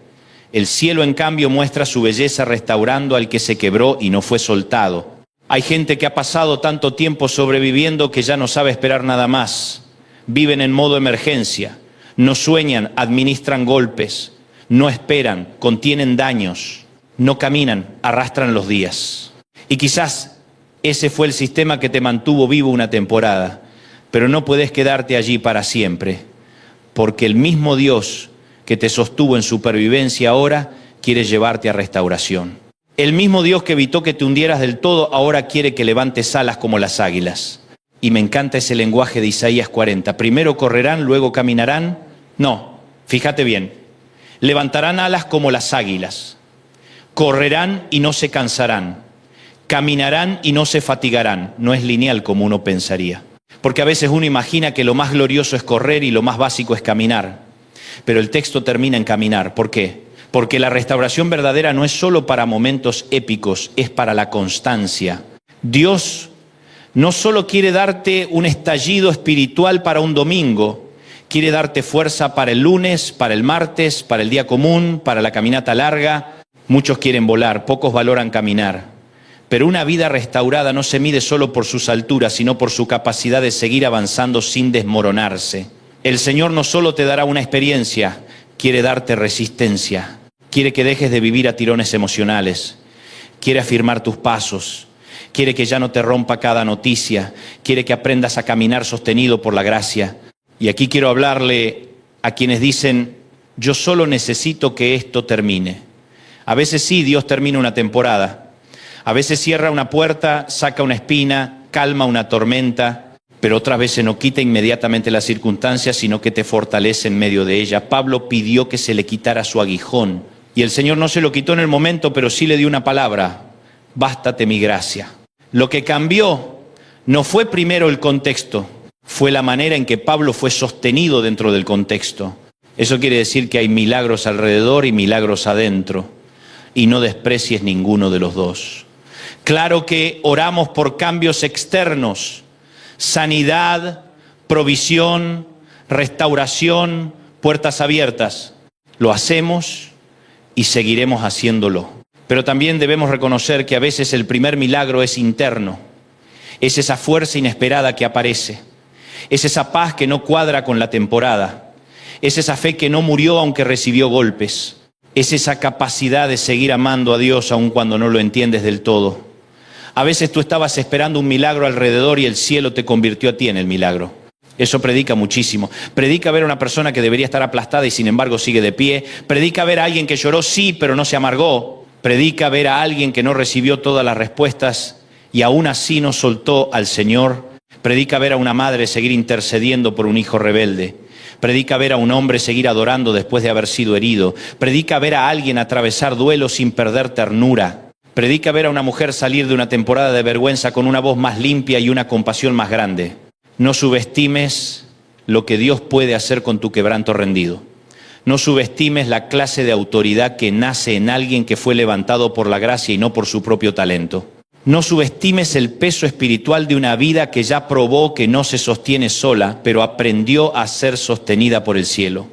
A: El cielo, en cambio, muestra su belleza restaurando al que se quebró y no fue soltado. Hay gente que ha pasado tanto tiempo sobreviviendo que ya no sabe esperar nada más. Viven en modo emergencia, no sueñan, administran golpes, no esperan, contienen daños, no caminan, arrastran los días. Y quizás ese fue el sistema que te mantuvo vivo una temporada, pero no puedes quedarte allí para siempre, porque el mismo Dios que te sostuvo en supervivencia ahora quiere llevarte a restauración. El mismo Dios que evitó que te hundieras del todo ahora quiere que levantes alas como las águilas. Y me encanta ese lenguaje de Isaías 40. Primero correrán, luego caminarán. No, fíjate bien. Levantarán alas como las águilas. Correrán y no se cansarán. Caminarán y no se fatigarán. No es lineal como uno pensaría. Porque a veces uno imagina que lo más glorioso es correr y lo más básico es caminar. Pero el texto termina en caminar. ¿Por qué? Porque la restauración verdadera no es solo para momentos épicos, es para la constancia. Dios no solo quiere darte un estallido espiritual para un domingo, quiere darte fuerza para el lunes, para el martes, para el día común, para la caminata larga. Muchos quieren volar, pocos valoran caminar. Pero una vida restaurada no se mide solo por sus alturas, sino por su capacidad de seguir avanzando sin desmoronarse. El Señor no solo te dará una experiencia, quiere darte resistencia. Quiere que dejes de vivir a tirones emocionales. Quiere afirmar tus pasos. Quiere que ya no te rompa cada noticia. Quiere que aprendas a caminar sostenido por la gracia. Y aquí quiero hablarle a quienes dicen: yo solo necesito que esto termine. A veces sí, Dios termina una temporada. A veces cierra una puerta, saca una espina, calma una tormenta, pero otras veces no quita inmediatamente las circunstancias, sino que te fortalece en medio de ella. Pablo pidió que se le quitara su aguijón. Y el Señor no se lo quitó en el momento, pero sí le dio una palabra: bástate mi gracia. Lo que cambió no fue primero el contexto, fue la manera en que Pablo fue sostenido dentro del contexto. Eso quiere decir que hay milagros alrededor y milagros adentro, y no desprecies ninguno de los dos. Claro que oramos por cambios externos, sanidad, provisión, restauración, puertas abiertas. Lo hacemos y seguiremos haciéndolo. Pero también debemos reconocer que a veces el primer milagro es interno. Es esa fuerza inesperada que aparece. Es esa paz que no cuadra con la temporada. Es esa fe que no murió aunque recibió golpes. Es esa capacidad de seguir amando a Dios aun cuando no lo entiendes del todo. A veces tú estabas esperando un milagro alrededor y el cielo te convirtió a ti en el milagro. Eso predica muchísimo. Predica ver a una persona que debería estar aplastada y sin embargo sigue de pie. Predica ver a alguien que lloró sí, pero no se amargó. Predica ver a alguien que no recibió todas las respuestas y aún así no soltó al Señor. Predica ver a una madre seguir intercediendo por un hijo rebelde. Predica ver a un hombre seguir adorando después de haber sido herido. Predica ver a alguien atravesar duelo sin perder ternura. Predica ver a una mujer salir de una temporada de vergüenza con una voz más limpia y una compasión más grande. No subestimes lo que Dios puede hacer con tu quebranto rendido. No subestimes la clase de autoridad que nace en alguien que fue levantado por la gracia y no por su propio talento. No subestimes el peso espiritual de una vida que ya probó que no se sostiene sola, pero aprendió a ser sostenida por el cielo.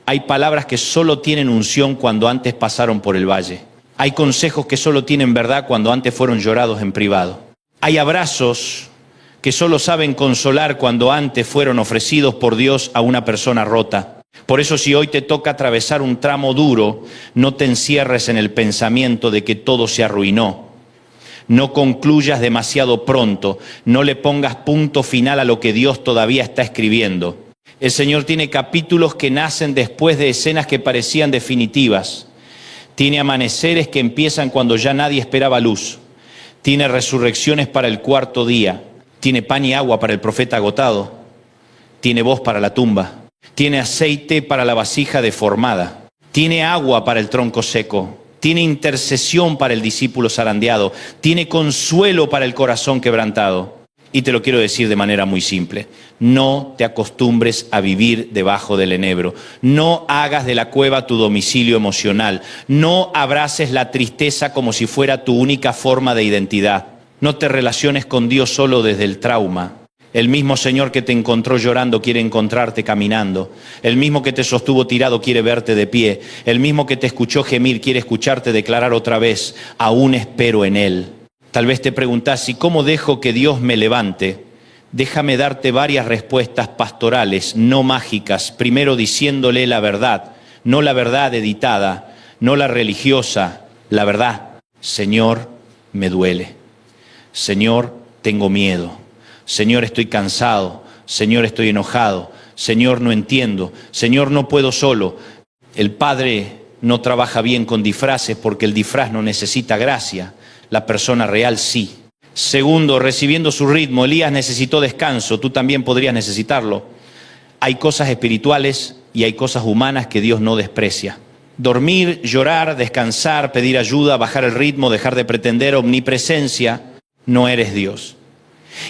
A: Hay palabras que solo tienen unción cuando antes pasaron por el valle. Hay consejos que solo tienen verdad cuando antes fueron llorados en privado. Hay abrazos que solo saben consolar cuando antes fueron ofrecidos por Dios a una persona rota. Por eso, si hoy te toca atravesar un tramo duro, no te encierres en el pensamiento de que todo se arruinó. No concluyas demasiado pronto, no le pongas punto final a lo que Dios todavía está escribiendo. El Señor tiene capítulos que nacen después de escenas que parecían definitivas. Tiene amaneceres que empiezan cuando ya nadie esperaba luz. Tiene resurrecciones para el cuarto día. Tiene pan y agua para el profeta agotado. Tiene voz para la tumba. Tiene aceite para la vasija deformada. Tiene agua para el tronco seco. Tiene intercesión para el discípulo zarandeado. Tiene consuelo para el corazón quebrantado. Y te lo quiero decir de manera muy simple. No te acostumbres a vivir debajo del enebro. No hagas de la cueva tu domicilio emocional. No abraces la tristeza como si fuera tu única forma de identidad. No te relaciones con Dios solo desde el trauma. El mismo Señor que te encontró llorando quiere encontrarte caminando. El mismo que te sostuvo tirado quiere verte de pie. El mismo que te escuchó gemir quiere escucharte declarar otra vez: aún espero en Él. Tal vez te preguntás: ¿y cómo dejo que Dios me levante? Déjame darte varias respuestas pastorales, no mágicas. Primero, diciéndole la verdad, no la verdad editada, no la religiosa, la verdad. Señor, me duele. Señor, tengo miedo. Señor, estoy cansado. Señor, estoy enojado. Señor, no entiendo. Señor, no puedo solo. El Padre no trabaja bien con disfraces porque el disfraz no necesita gracia. La persona real sí. Segundo, recibiendo su ritmo. Elías necesitó descanso. Tú también podrías necesitarlo. Hay cosas espirituales y hay cosas humanas que Dios no desprecia. Dormir, llorar, descansar, pedir ayuda, bajar el ritmo, dejar de pretender omnipresencia. No eres Dios.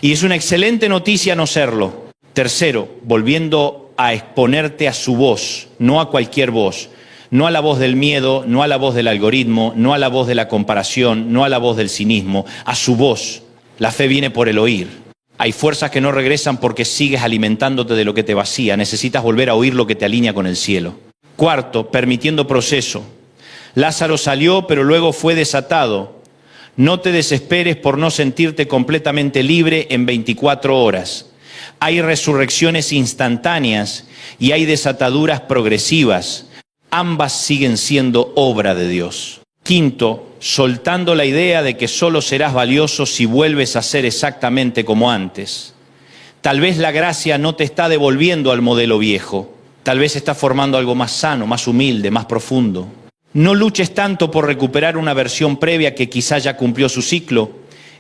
A: Y es una excelente noticia no serlo. Tercero, volviendo a exponerte a su voz, no a cualquier voz. No a la voz del miedo, no a la voz del algoritmo, no a la voz de la comparación, no a la voz del cinismo, a su voz. La fe viene por el oír. Hay fuerzas que no regresan porque sigues alimentándote de lo que te vacía. Necesitas volver a oír lo que te alinea con el cielo. Cuarto, permitiendo proceso. Lázaro salió, pero luego fue desatado. No te desesperes por no sentirte completamente libre en 24 horas. Hay resurrecciones instantáneas y hay desataduras progresivas. Ambas siguen siendo obra de Dios. Quinto, soltando la idea de que solo serás valioso si vuelves a ser exactamente como antes. Tal vez la gracia no te está devolviendo al modelo viejo. Tal vez está formando algo más sano, más humilde, más profundo. No luches tanto por recuperar una versión previa que quizá ya cumplió su ciclo.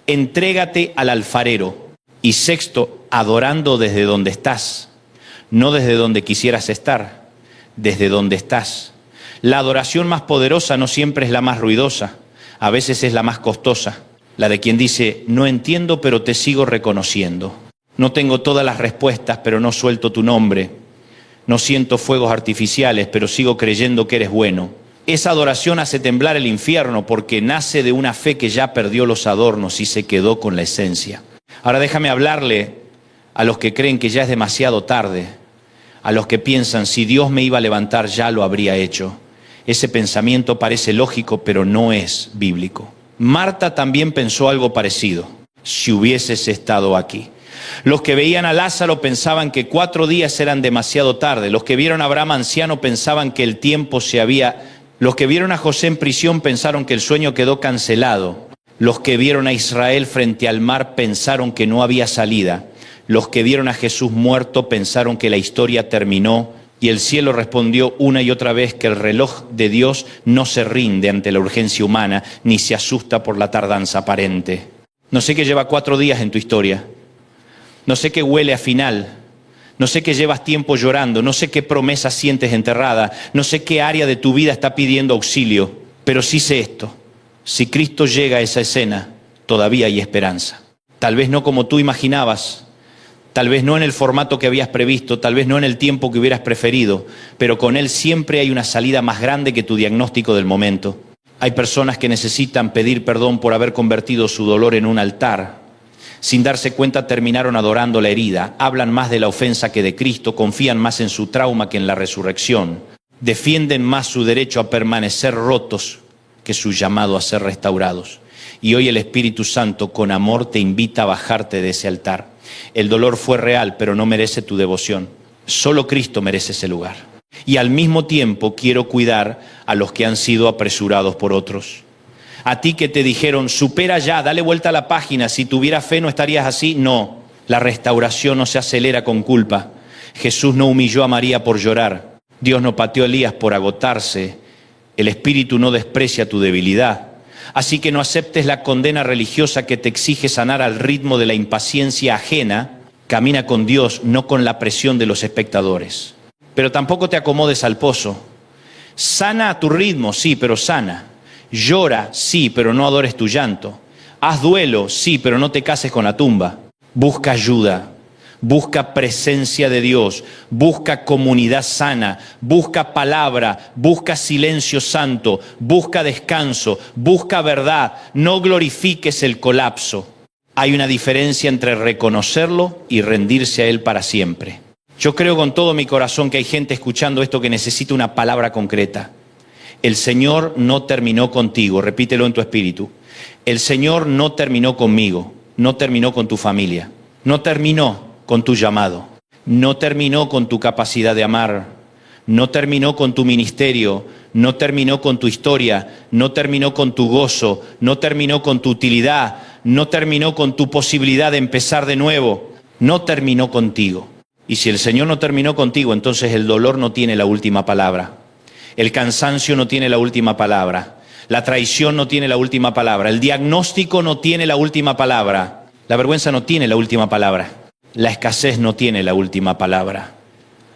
A: Entrégate al alfarero. Y sexto, adorando desde donde estás. No desde donde quisieras estar, desde donde estás. La adoración más poderosa no siempre es la más ruidosa. A veces es la más costosa. La de quien dice: no entiendo, pero te sigo reconociendo. No tengo todas las respuestas, pero no suelto tu nombre. No siento fuegos artificiales, pero sigo creyendo que eres bueno. Esa adoración hace temblar el infierno porque nace de una fe que ya perdió los adornos y se quedó con la esencia. Ahora déjame hablarle a los que creen que ya es demasiado tarde, a los que piensan: si Dios me iba a levantar ya lo habría hecho. Ese pensamiento parece lógico, pero no es bíblico. Marta también pensó algo parecido: si hubieses estado aquí. Los que veían a Lázaro pensaban que 4 días eran demasiado tarde. Los que vieron a Abraham anciano pensaban que el tiempo se había... Los que vieron a José en prisión pensaron que el sueño quedó cancelado. Los que vieron a Israel frente al mar pensaron que no había salida. Los que vieron a Jesús muerto pensaron que la historia terminó. Y el cielo respondió una y otra vez que el reloj de Dios no se rinde ante la urgencia humana, ni se asusta por la tardanza aparente. No sé qué lleva 4 días en tu historia. No sé qué huele a final. No sé que llevas tiempo llorando, no sé qué promesa sientes enterrada, no sé qué área de tu vida está pidiendo auxilio, pero sí sé esto: si Cristo llega a esa escena, todavía hay esperanza. Tal vez no como tú imaginabas, tal vez no en el formato que habías previsto, tal vez no en el tiempo que hubieras preferido, pero con Él siempre hay una salida más grande que tu diagnóstico del momento. Hay personas que necesitan pedir perdón por haber convertido su dolor en un altar. Sin darse cuenta terminaron adorando la herida, hablan más de la ofensa que de Cristo, confían más en su trauma que en la resurrección, defienden más su derecho a permanecer rotos que su llamado a ser restaurados. Y hoy el Espíritu Santo con amor te invita a bajarte de ese altar. El dolor fue real, pero no merece tu devoción. Solo Cristo merece ese lugar. Y al mismo tiempo quiero cuidar a los que han sido apresurados por otros. A ti que te dijeron, supera ya, dale vuelta a la página, si tuvieras fe no estarías así. No, la restauración no se acelera con culpa. Jesús no humilló a María por llorar. Dios no pateó a Elías por agotarse. El Espíritu no desprecia tu debilidad. Así que no aceptes la condena religiosa que te exige sanar al ritmo de la impaciencia ajena. Camina con Dios, no con la presión de los espectadores. Pero tampoco te acomodes al pozo. Sana a tu ritmo, sí, pero sana. Llora, sí, pero no adores tu llanto. Haz duelo, sí, pero no te cases con la tumba. Busca ayuda, busca presencia de Dios, busca comunidad sana, busca palabra, busca silencio santo, busca descanso, busca verdad. No glorifiques el colapso. Hay una diferencia entre reconocerlo y rendirse a Él para siempre. Yo creo con todo mi corazón que hay gente escuchando esto que necesita una palabra concreta. El Señor no terminó contigo, repítelo en tu espíritu. El Señor no terminó conmigo, no terminó con tu familia, no terminó con tu llamado, no terminó con tu capacidad de amar, no terminó con tu ministerio, no terminó con tu historia, no terminó con tu gozo, no terminó con tu utilidad, no terminó con tu posibilidad de empezar de nuevo, no terminó contigo. Y si el Señor no terminó contigo, entonces el dolor no tiene la última palabra. El cansancio no tiene la última palabra. La traición no tiene la última palabra. El diagnóstico no tiene la última palabra. La vergüenza no tiene la última palabra. La escasez no tiene la última palabra.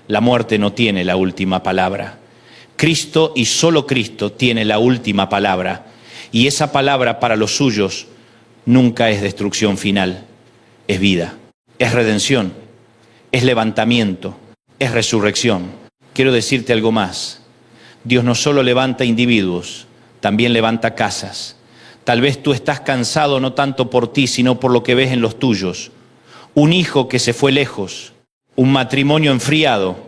A: La muerte no tiene la última palabra. Cristo y solo Cristo tiene la última palabra. Y esa palabra para los suyos nunca es destrucción final. Es vida, es redención, es levantamiento, es resurrección. Quiero decirte algo más. Dios no solo levanta individuos, también levanta casas. Tal vez tú estás cansado no tanto por ti, sino por lo que ves en los tuyos. Un hijo que se fue lejos, un matrimonio enfriado,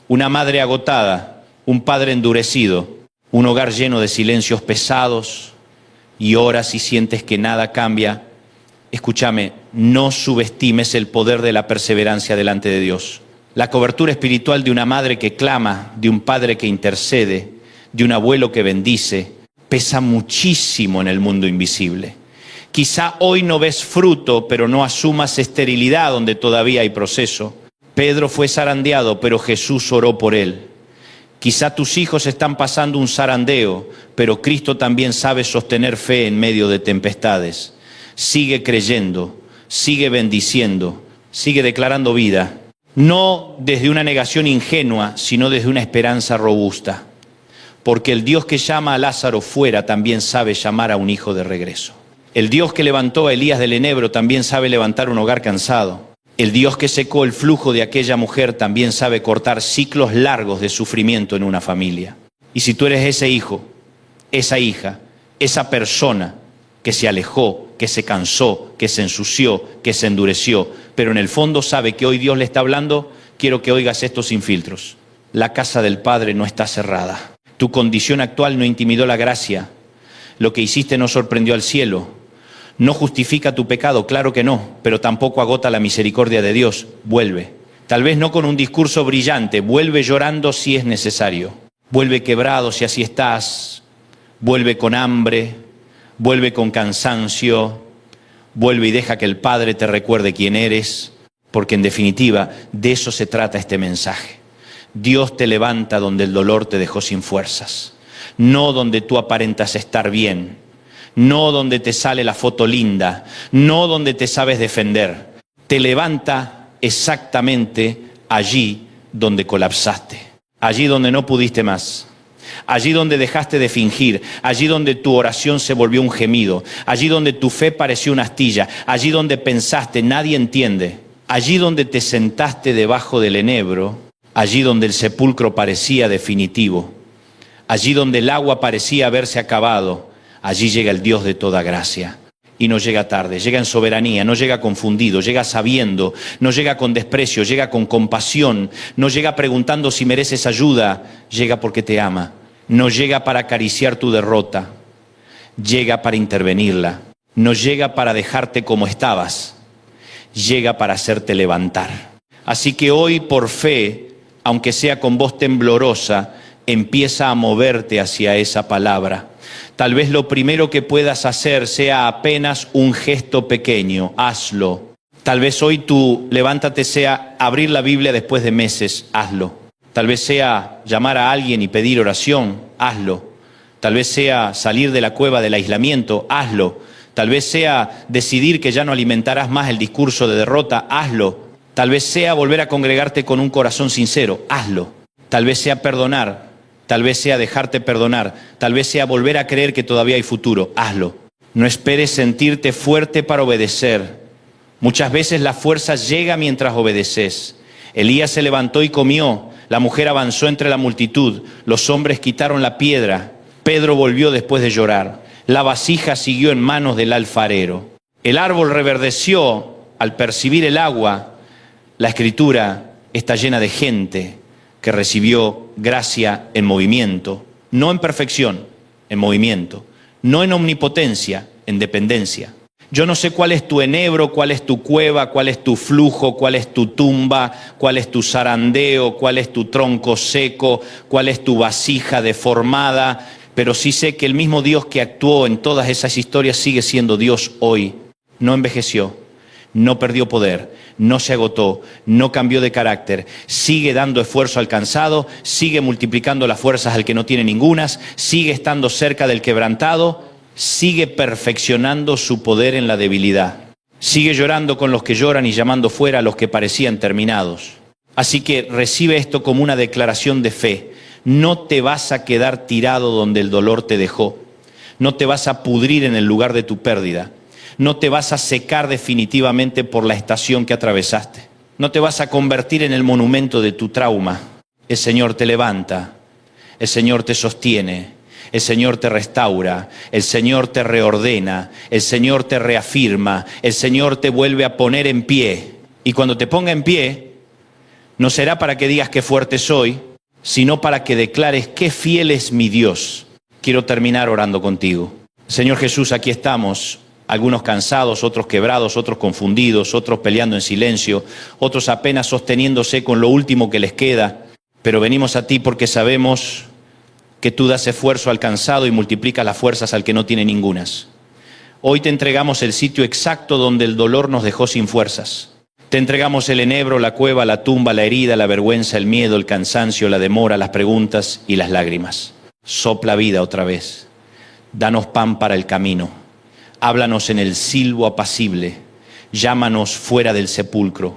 A: una madre agotada, un padre endurecido, un hogar lleno de silencios pesados y oras y sientes que nada cambia. Escúchame, no subestimes el poder de la perseverancia delante de Dios. La cobertura espiritual de una madre que clama, de un padre que intercede, de un abuelo que bendice, pesa muchísimo en el mundo invisible. Quizá hoy no ves fruto, pero no asumas esterilidad donde todavía hay proceso. Pedro fue zarandeado, pero Jesús oró por él. Quizá tus hijos están pasando un zarandeo, pero Cristo también sabe sostener fe en medio de tempestades. Sigue creyendo, sigue bendiciendo, sigue declarando vida. No desde una negación ingenua, sino desde una esperanza robusta. Porque el Dios que llama a Lázaro fuera también sabe llamar a un hijo de regreso. El Dios que levantó a Elías del Enebro también sabe levantar un hogar cansado. El Dios que secó el flujo de aquella mujer también sabe cortar ciclos largos de sufrimiento en una familia. Y si tú eres ese hijo, esa hija, esa persona que se alejó, que se cansó, que se ensució, que se endureció, pero en el fondo sabe que hoy Dios le está hablando, quiero que oigas esto sin filtros. La casa del Padre no está cerrada. Tu condición actual no intimidó la gracia. Lo que hiciste no sorprendió al cielo. No justifica tu pecado, claro que no, pero tampoco agota la misericordia de Dios. Vuelve. Tal vez no con un discurso brillante, vuelve llorando si es necesario. Vuelve quebrado si así estás. Vuelve con hambre, vuelve con cansancio. Vuelve y deja que el Padre te recuerde quién eres, porque en definitiva de eso se trata este mensaje. Dios te levanta donde el dolor te dejó sin fuerzas, no donde tú aparentas estar bien, no donde te sale la foto linda, no donde te sabes defender. Te levanta exactamente allí donde colapsaste, allí donde no pudiste más, allí donde dejaste de fingir, allí donde tu oración se volvió un gemido, allí donde tu fe pareció una astilla, allí donde pensaste nadie entiende, allí donde te sentaste debajo del enebro, allí donde el sepulcro parecía definitivo, allí donde el agua parecía haberse acabado, allí llega el Dios de toda gracia. Y no llega tarde, llega en soberanía, no llega confundido, llega sabiendo, no llega con desprecio, llega con compasión, no llega preguntando si mereces ayuda, llega porque te ama, no llega para acariciar tu derrota, llega para intervenirla, no llega para dejarte como estabas, llega para hacerte levantar. Así que hoy por fe, aunque sea con voz temblorosa, empieza a moverte hacia esa palabra. Tal vez lo primero que puedas hacer sea apenas un gesto pequeño, hazlo. Tal vez hoy tu levántate sea abrir la Biblia después de meses, hazlo. Tal vez sea llamar a alguien y pedir oración, hazlo. Tal vez sea salir de la cueva del aislamiento, hazlo. Tal vez sea decidir que ya no alimentarás más el discurso de derrota, hazlo. Tal vez sea volver a congregarte con un corazón sincero, hazlo. Tal vez sea perdonar. Tal vez sea dejarte perdonar, tal vez sea volver a creer que todavía hay futuro, hazlo. No esperes sentirte fuerte para obedecer. Muchas veces la fuerza llega mientras obedeces. Elías se levantó y comió, la mujer avanzó entre la multitud, los hombres quitaron la piedra, Pedro volvió después de llorar, la vasija siguió en manos del alfarero. El árbol reverdeció al percibir el agua. La Escritura está llena de gente que recibió gracia en movimiento, no en perfección, en movimiento, no en omnipotencia, en dependencia. Yo no sé cuál es tu enebro, cuál es tu cueva, cuál es tu flujo, cuál es tu tumba, cuál es tu zarandeo, cuál es tu tronco seco, cuál es tu vasija deformada, pero sí sé que el mismo Dios que actuó en todas esas historias sigue siendo Dios hoy. No envejeció, no perdió poder, no se agotó, no cambió de carácter, sigue dando esfuerzo al cansado, sigue multiplicando las fuerzas al que no tiene ningunas, sigue estando cerca del quebrantado, sigue perfeccionando su poder en la debilidad, sigue llorando con los que lloran y llamando fuera a los que parecían terminados. Así que recibe esto como una declaración de fe. No te vas a quedar tirado donde el dolor te dejó, no te vas a pudrir en el lugar de tu pérdida. No te vas a secar definitivamente por la estación que atravesaste. No te vas a convertir en el monumento de tu trauma. El Señor te levanta, el Señor te sostiene, el Señor te restaura, el Señor te reordena, el Señor te reafirma, el Señor te vuelve a poner en pie. Y cuando te ponga en pie, no será para que digas qué fuerte soy, sino para que declares qué fiel es mi Dios. Quiero terminar orando contigo. Señor Jesús, aquí estamos. Algunos cansados, otros quebrados, otros confundidos, otros peleando en silencio, otros apenas sosteniéndose con lo último que les queda. Pero venimos a ti porque sabemos que tú das esfuerzo al cansado y multiplicas las fuerzas al que no tiene ningunas. Hoy te entregamos el sitio exacto donde el dolor nos dejó sin fuerzas. Te entregamos el enebro, la cueva, la tumba, la herida, la vergüenza, el miedo, el cansancio, la demora, las preguntas y las lágrimas. Sopla vida otra vez. Danos pan para el camino. Háblanos en el silbo apacible, llámanos fuera del sepulcro,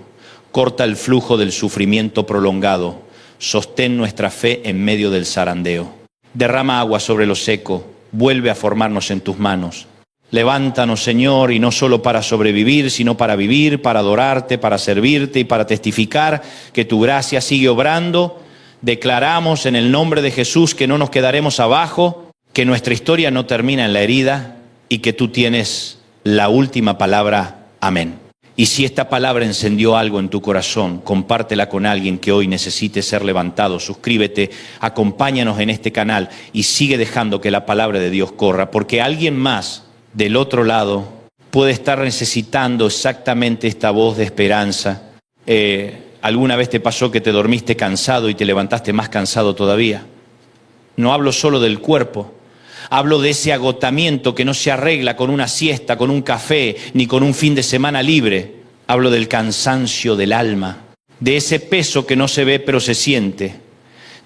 A: corta el flujo del sufrimiento prolongado, sostén nuestra fe en medio del zarandeo. Derrama agua sobre lo seco, vuelve a formarnos en tus manos. Levántanos, Señor, y no solo para sobrevivir, sino para vivir, para adorarte, para servirte y para testificar que tu gracia sigue obrando. Declaramos en el nombre de Jesús que no nos quedaremos abajo, que nuestra historia no termina en la herida, y que tú tienes la última palabra. Amén. Y si esta palabra encendió algo en tu corazón, compártela con alguien que hoy necesite ser levantado. Suscríbete, acompáñanos en este canal y sigue dejando que la palabra de Dios corra, porque alguien más del otro lado puede estar necesitando exactamente esta voz de esperanza. ¿Alguna vez te pasó que te dormiste cansado y te levantaste más cansado todavía? No hablo solo del cuerpo. Hablo de ese agotamiento que no se arregla con una siesta, con un café, ni con un fin de semana libre. Hablo del cansancio del alma, de ese peso que no se ve pero se siente,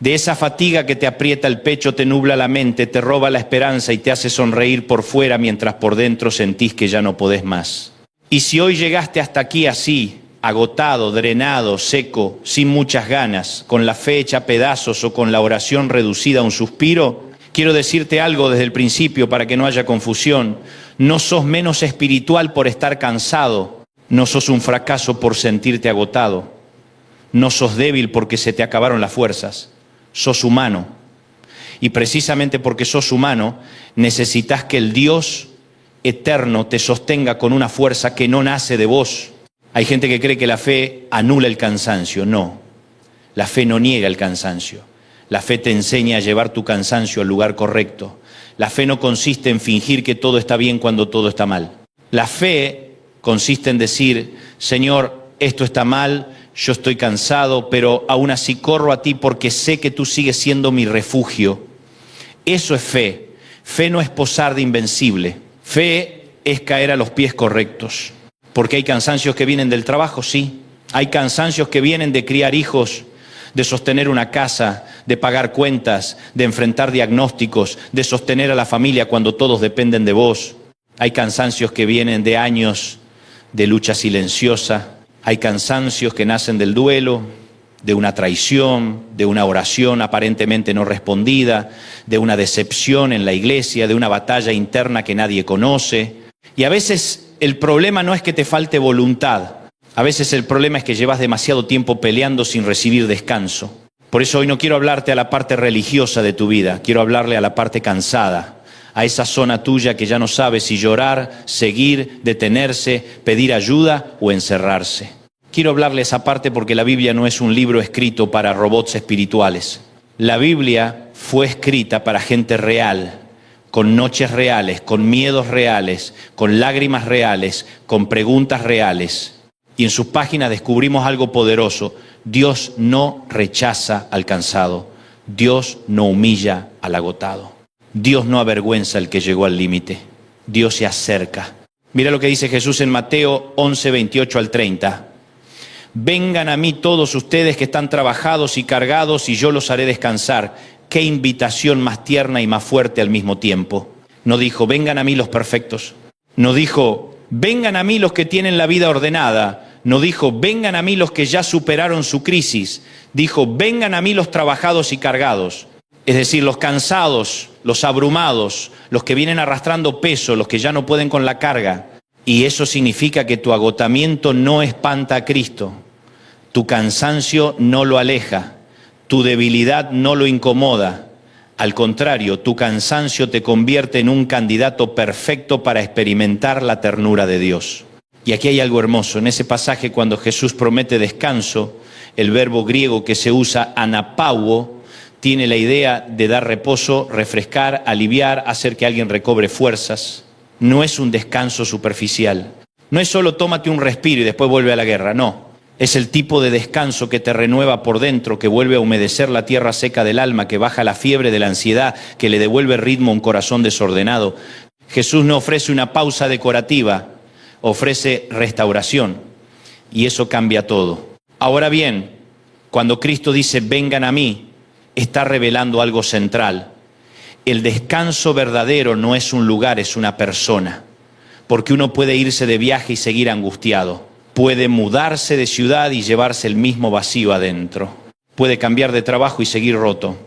A: de esa fatiga que te aprieta el pecho, te nubla la mente, te roba la esperanza y te hace sonreír por fuera mientras por dentro sentís que ya no podés más. Y si hoy llegaste hasta aquí así, agotado, drenado, seco, sin muchas ganas, con la fe hecha pedazos o con la oración reducida a un suspiro, quiero decirte algo desde el principio para que no haya confusión. No sos menos espiritual por estar cansado, no sos un fracaso por sentirte agotado, no sos débil porque se te acabaron las fuerzas, sos humano. Y precisamente porque sos humano, necesitas que el Dios eterno te sostenga con una fuerza que no nace de vos. Hay gente que cree que la fe anula el cansancio. No, la fe no niega el cansancio. La fe te enseña a llevar tu cansancio al lugar correcto. La fe no consiste en fingir que todo está bien cuando todo está mal. La fe consiste en decir, Señor, esto está mal, yo estoy cansado, pero aún así corro a ti porque sé que tú sigues siendo mi refugio. Eso es fe. Fe no es posar de invencible. Fe es caer a los pies correctos. Porque hay cansancios que vienen del trabajo, sí. Hay cansancios que vienen de criar hijos, de sostener una casa, de pagar cuentas, de enfrentar diagnósticos, de sostener a la familia cuando todos dependen de vos. Hay cansancios que vienen de años de lucha silenciosa. Hay cansancios que nacen del duelo, de una traición, de una oración aparentemente no respondida, de una decepción en la iglesia, de una batalla interna que nadie conoce. Y a veces el problema no es que te falte voluntad. A veces el problema es que llevas demasiado tiempo peleando sin recibir descanso. Por eso hoy no quiero hablarte a la parte religiosa de tu vida, quiero hablarle a la parte cansada, a esa zona tuya que ya no sabe si llorar, seguir, detenerse, pedir ayuda o encerrarse. Quiero hablarle a esa parte porque la Biblia no es un libro escrito para robots espirituales. La Biblia fue escrita para gente real, con noches reales, con miedos reales, con lágrimas reales, con preguntas reales. Y en sus páginas descubrimos algo poderoso. Dios no rechaza al cansado. Dios no humilla al agotado. Dios no avergüenza al que llegó al límite. Dios se acerca. Mira lo que dice Jesús en Mateo 11, 28 al 30. Vengan a mí todos ustedes que están trabajados y cargados y yo los haré descansar. Qué invitación más tierna y más fuerte al mismo tiempo. No dijo, vengan a mí los perfectos. No dijo, vengan a mí los que tienen la vida ordenada. No dijo, vengan a mí los que ya superaron su crisis. Dijo, vengan a mí los trabajados y cargados. Es decir, los cansados, los abrumados, los que vienen arrastrando peso, los que ya no pueden con la carga. Y eso significa que tu agotamiento no espanta a Cristo. Tu cansancio no lo aleja. Tu debilidad no lo incomoda. Al contrario, tu cansancio te convierte en un candidato perfecto para experimentar la ternura de Dios. Y aquí hay algo hermoso. En ese pasaje, cuando Jesús promete descanso, el verbo griego que se usa, anapauo, tiene la idea de dar reposo, refrescar, aliviar, hacer que alguien recobre fuerzas. No es un descanso superficial. No es solo tómate un respiro y después vuelve a la guerra, no. Es el tipo de descanso que te renueva por dentro, que vuelve a humedecer la tierra seca del alma, que baja la fiebre de la ansiedad, que le devuelve ritmo a un corazón desordenado. Jesús no ofrece una pausa decorativa, ofrece restauración. Y eso cambia todo. Ahora bien, cuando Cristo dice, vengan a mí, está revelando algo central. El descanso verdadero no es un lugar, es una persona. Porque uno puede irse de viaje y seguir angustiado. Puede mudarse de ciudad y llevarse el mismo vacío adentro. Puede cambiar de trabajo y seguir roto.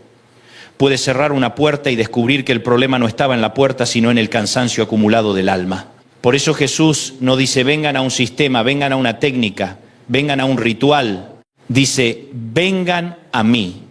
A: Puede cerrar una puerta y descubrir que el problema no estaba en la puerta, sino en el cansancio acumulado del alma. Por eso Jesús no dice, vengan a un sistema, vengan a una técnica, vengan a un ritual. Dice, vengan a mí.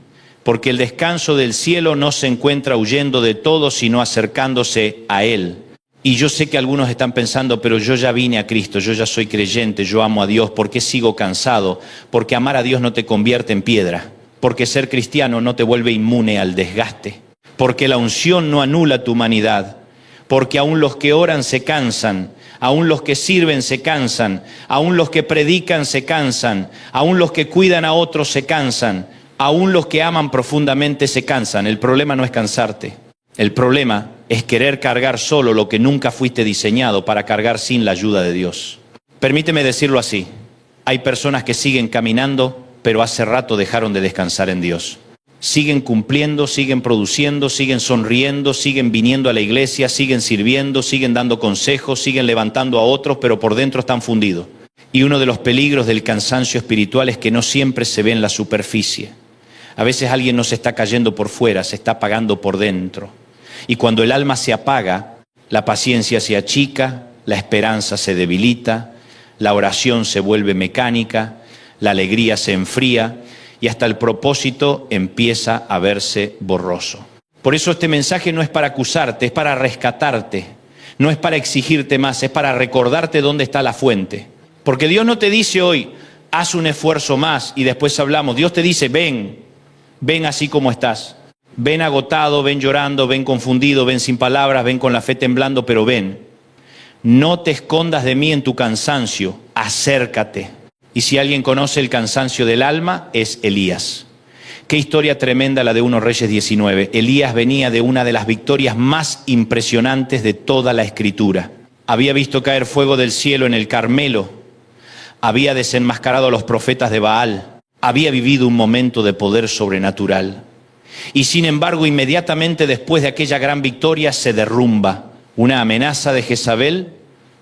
A: Porque el descanso del cielo no se encuentra huyendo de todo, sino acercándose a Él. Y yo sé que algunos están pensando, pero yo ya vine a Cristo, yo ya soy creyente, yo amo a Dios, ¿por qué sigo cansado? Porque amar a Dios no te convierte en piedra, porque ser cristiano no te vuelve inmune al desgaste, porque la unción no anula tu humanidad, porque aún los que oran se cansan, aún los que sirven se cansan, aún los que predican se cansan, aún los que cuidan a otros se cansan, aún los que aman profundamente se cansan. El problema no es cansarte. El problema es querer cargar solo lo que nunca fuiste diseñado para cargar sin la ayuda de Dios. Permíteme decirlo así. Hay personas que siguen caminando, pero hace rato dejaron de descansar en Dios. Siguen cumpliendo, siguen produciendo, siguen sonriendo, siguen viniendo a la iglesia, siguen sirviendo, siguen dando consejos, siguen levantando a otros, pero por dentro están fundidos. Y uno de los peligros del cansancio espiritual es que no siempre se ve en la superficie. A veces alguien no se está cayendo por fuera, se está apagando por dentro. Y cuando el alma se apaga, la paciencia se achica, la esperanza se debilita, la oración se vuelve mecánica, la alegría se enfría y hasta el propósito empieza a verse borroso. Por eso este mensaje no es para acusarte, es para rescatarte, no es para exigirte más, es para recordarte dónde está la fuente. Porque Dios no te dice hoy, haz un esfuerzo más y después hablamos. Dios te dice, ven así como estás. Ven agotado, ven llorando, ven confundido, ven sin palabras, ven con la fe temblando, pero ven. No te escondas de mí en tu cansancio, acércate. Y si alguien conoce el cansancio del alma, es Elías. Qué historia tremenda la de 1 Reyes 19. Elías venía de una de las victorias más impresionantes de toda la Escritura. Había visto caer fuego del cielo en el Carmelo. Había desenmascarado a los profetas de Baal. Había vivido un momento de poder sobrenatural. Y sin embargo, inmediatamente después de aquella gran victoria se derrumba. Una amenaza de Jezabel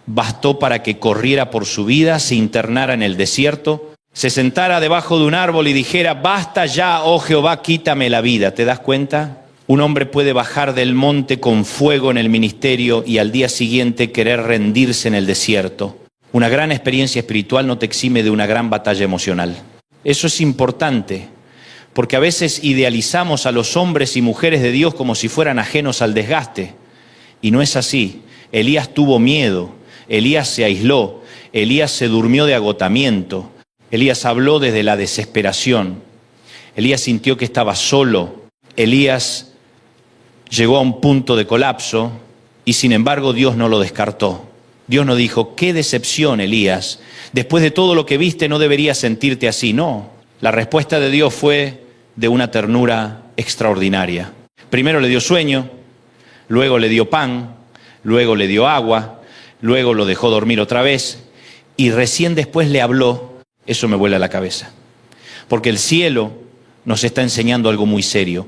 A: bastó para que corriera por su vida, se internara en el desierto, se sentara debajo de un árbol y dijera, basta ya, oh Jehová, quítame la vida. ¿Te das cuenta? Un hombre puede bajar del monte con fuego en el ministerio y al día siguiente querer rendirse en el desierto. Una gran experiencia espiritual no te exime de una gran batalla emocional. Eso es importante. Porque a veces idealizamos a los hombres y mujeres de Dios como si fueran ajenos al desgaste. Y no es así. Elías tuvo miedo, Elías se aisló, Elías se durmió de agotamiento, Elías habló desde la desesperación, Elías sintió que estaba solo, Elías llegó a un punto de colapso y sin embargo Dios no lo descartó. Dios no dijo, qué decepción, Elías, después de todo lo que viste no deberías sentirte así. No, la respuesta de Dios fue de una ternura extraordinaria. Primero le dio sueño, luego le dio pan, luego le dio agua, luego lo dejó dormir otra vez y recién después le habló. Eso me vuela la cabeza, porque el cielo nos está enseñando algo muy serio.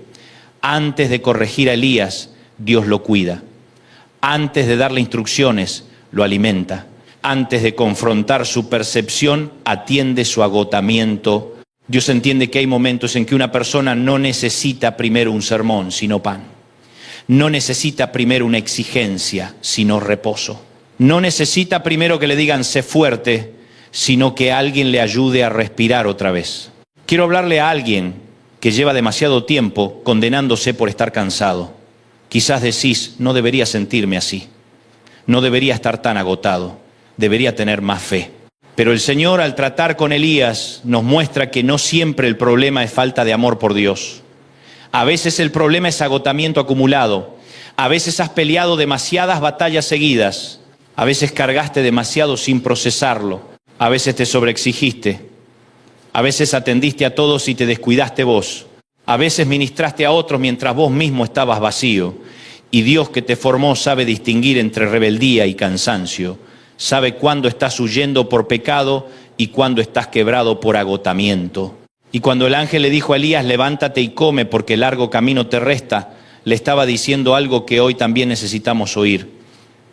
A: Antes de corregir a Elías, Dios lo cuida. Antes de darle instrucciones, lo alimenta. Antes de confrontar su percepción, atiende su agotamiento. Dios entiende que hay momentos en que una persona no necesita primero un sermón, sino pan. No necesita primero una exigencia, sino reposo. No necesita primero que le digan, sé fuerte, sino que alguien le ayude a respirar otra vez. Quiero hablarle a alguien que lleva demasiado tiempo condenándose por estar cansado. Quizás decís, no debería sentirme así. No debería estar tan agotado. Debería tener más fe. Pero el Señor, al tratar con Elías, nos muestra que no siempre el problema es falta de amor por Dios. A veces el problema es agotamiento acumulado. A veces has peleado demasiadas batallas seguidas. A veces cargaste demasiado sin procesarlo. A veces te sobreexigiste. A veces atendiste a todos y te descuidaste vos. A veces ministraste a otros mientras vos mismo estabas vacío. Y Dios que te formó sabe distinguir entre rebeldía y cansancio. Sabe cuándo estás huyendo por pecado y cuándo estás quebrado por agotamiento. Y cuando el ángel le dijo a Elías, levántate y come porque el largo camino te resta, le estaba diciendo algo que hoy también necesitamos oír.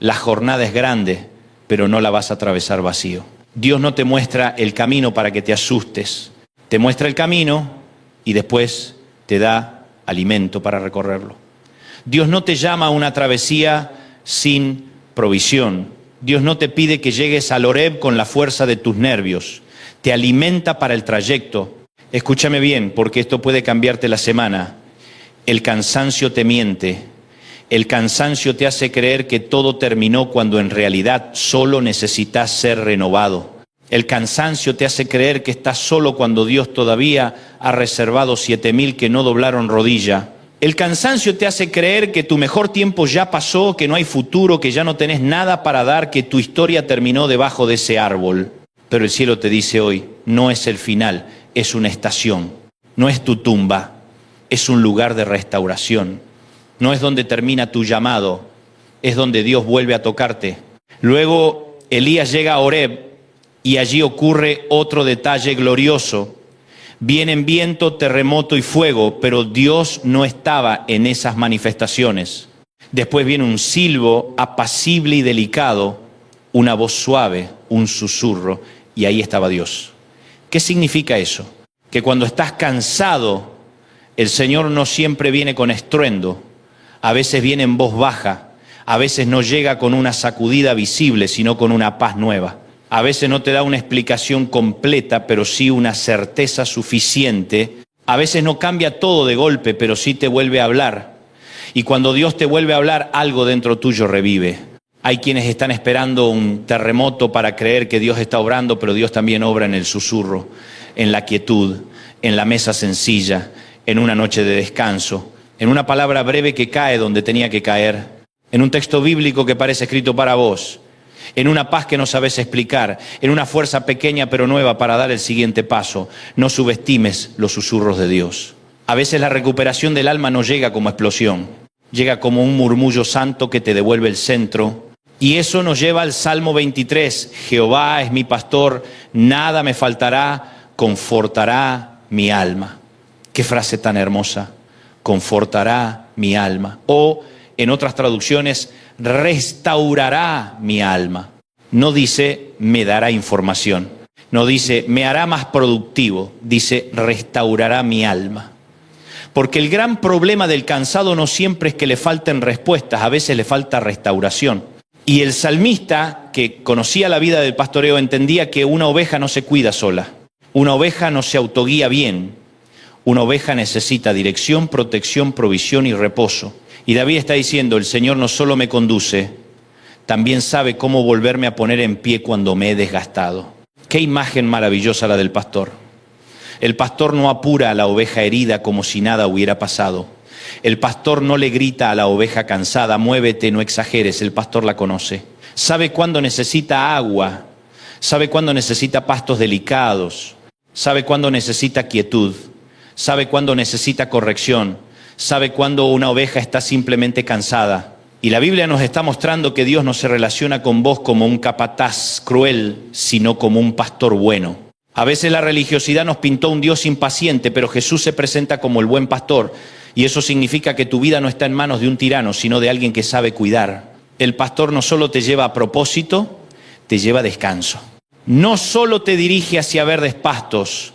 A: La jornada es grande, pero no la vas a atravesar vacío. Dios no te muestra el camino para que te asustes. Te muestra el camino y después te da alimento para recorrerlo. Dios no te llama a una travesía sin provisión. Dios no te pide que llegues al Horeb con la fuerza de tus nervios. Te alimenta para el trayecto. Escúchame bien, porque esto puede cambiarte la semana. El cansancio te miente. El cansancio te hace creer que todo terminó cuando en realidad solo necesitas ser renovado. El cansancio te hace creer que estás solo cuando Dios todavía ha reservado 7,000 que no doblaron rodilla. El cansancio te hace creer que tu mejor tiempo ya pasó, que no hay futuro, que ya no tenés nada para dar, que tu historia terminó debajo de ese árbol. Pero el cielo te dice hoy, no es el final, es una estación. No es tu tumba, es un lugar de restauración. No es donde termina tu llamado, es donde Dios vuelve a tocarte. Luego Elías llega a Horeb y allí ocurre otro detalle glorioso. Vienen viento, terremoto y fuego, pero Dios no estaba en esas manifestaciones. Después viene un silbo apacible y delicado, una voz suave, un susurro. y ahí estaba Dios. ¿Qué significa eso? Que cuando estás cansado, el Señor no siempre viene con estruendo, a veces viene en voz baja, a veces no llega con una sacudida visible, sino con una paz nueva. A veces no te da una explicación completa, pero sí una certeza suficiente. A veces no cambia todo de golpe, pero sí te vuelve a hablar. Y cuando Dios te vuelve a hablar, algo dentro tuyo revive. Hay quienes están esperando un terremoto para creer que Dios está obrando, pero Dios también obra en el susurro, en la quietud, en la mesa sencilla, en una noche de descanso, en una palabra breve que cae donde tenía que caer, en un texto bíblico que parece escrito para vos, en una paz que no sabes explicar, en una fuerza pequeña pero nueva para dar el siguiente paso. No subestimes los susurros de Dios. A veces la recuperación del alma no llega como explosión, llega como un murmullo santo que te devuelve el centro. Y eso nos lleva al Salmo 23. Jehová es mi pastor, nada me faltará, confortará mi alma. Qué frase tan hermosa, confortará mi alma. O en otras traducciones, restaurará mi alma. No dice me dará información, no dice me hará más productivo, dice restaurará mi alma. Porque el gran problema del cansado no siempre es que le falten respuestas, a veces le falta restauración. Y el salmista, que conocía la vida del pastoreo, entendía que una oveja no se cuida sola, una oveja no se autoguía bien, una oveja necesita dirección, protección, provisión y reposo. Y David está diciendo, el Señor no solo me conduce, también sabe cómo volverme a poner en pie cuando me he desgastado. Qué imagen maravillosa la del pastor. El pastor no apura a la oveja herida como si nada hubiera pasado. El pastor no le grita a la oveja cansada, muévete, no exageres, el pastor la conoce. Sabe cuándo necesita agua, sabe cuándo necesita pastos delicados, sabe cuándo necesita quietud, sabe cuándo necesita corrección. Sabe cuando una oveja está simplemente cansada. Y la Biblia nos está mostrando que Dios no se relaciona con vos como un capataz cruel, sino como un pastor bueno. A veces la religiosidad nos pintó un Dios impaciente, pero Jesús se presenta como el buen pastor. Y eso significa que tu vida no está en manos de un tirano, sino de alguien que sabe cuidar. El pastor no solo te lleva a propósito, te lleva a descanso. No solo te dirige hacia verdes pastos,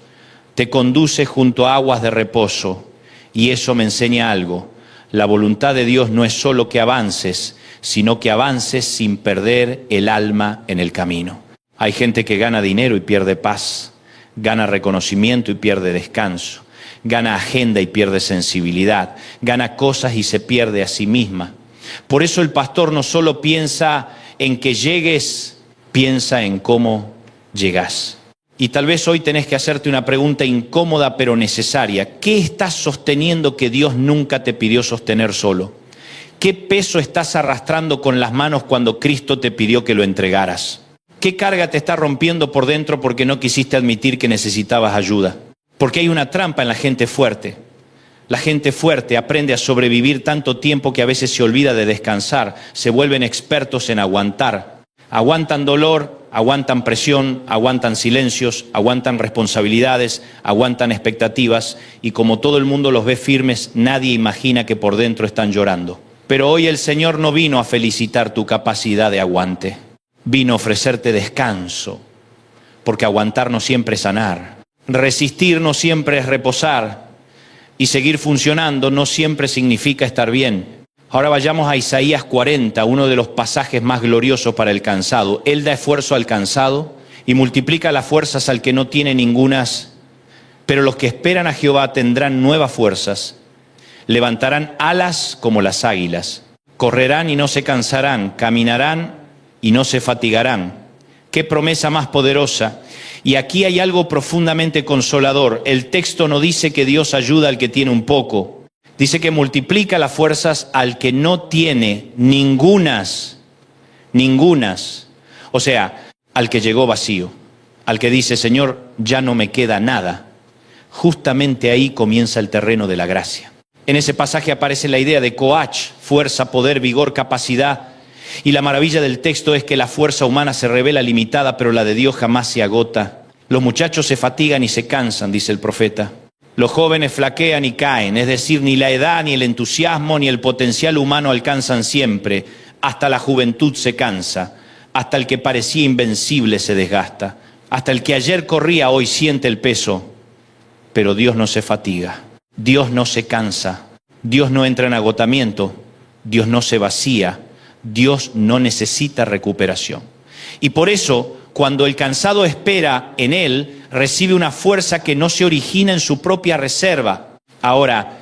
A: te conduce junto a aguas de reposo. Y eso me enseña algo. La voluntad de Dios no es solo que avances, sino que avances sin perder el alma en el camino. Hay gente que gana dinero y pierde paz, gana reconocimiento y pierde descanso, gana agenda y pierde sensibilidad, gana cosas y se pierde a sí misma. Por eso el pastor no solo piensa en que llegues, piensa en cómo llegas. Y tal vez hoy tenés que hacerte una pregunta incómoda pero necesaria. ¿Qué estás sosteniendo que Dios nunca te pidió sostener solo? ¿Qué peso estás arrastrando con las manos cuando Cristo te pidió que lo entregaras? ¿Qué carga te está rompiendo por dentro porque no quisiste admitir que necesitabas ayuda? Porque hay una trampa en la gente fuerte. La gente fuerte aprende a sobrevivir tanto tiempo que a veces se olvida de descansar. Se vuelven expertos en aguantar. Aguantan dolor, aguantan presión, aguantan silencios, aguantan responsabilidades, aguantan expectativas y como todo el mundo los ve firmes, nadie imagina que por dentro están llorando. Pero hoy el Señor no vino a felicitar tu capacidad de aguante, vino a ofrecerte descanso, porque aguantar no siempre es sanar, resistir no siempre es reposar y seguir funcionando no siempre significa estar bien. Ahora vayamos a Isaías 40, uno de los pasajes más gloriosos para el cansado. Él da esfuerzo al cansado y multiplica las fuerzas al que no tiene ningunas. Pero los que esperan a Jehová tendrán nuevas fuerzas. Levantarán alas como las águilas. Correrán y no se cansarán. Caminarán y no se fatigarán. Qué promesa más poderosa. Y aquí hay algo profundamente consolador. El texto no dice que Dios ayuda al que tiene un poco. Dice que multiplica las fuerzas al que no tiene ningunas. O sea, al que llegó vacío, al que dice, Señor, ya no me queda nada. Justamente ahí comienza el terreno de la gracia. En ese pasaje aparece la idea de coach, fuerza, poder, vigor, capacidad. Y la maravilla del texto es que la fuerza humana se revela limitada, pero la de Dios jamás se agota. Los muchachos se fatigan y se cansan, dice el profeta. Los jóvenes flaquean y caen, es decir, ni la edad, ni el entusiasmo, ni el potencial humano alcanzan siempre. Hasta la juventud se cansa, hasta el que parecía invencible se desgasta. Hasta el que ayer corría hoy siente el peso, pero Dios no se fatiga, Dios no se cansa, Dios no entra en agotamiento, Dios no se vacía, Dios no necesita recuperación. Y por eso, cuando el cansado espera en Él, recibe una fuerza que no se origina en su propia reserva. Ahora,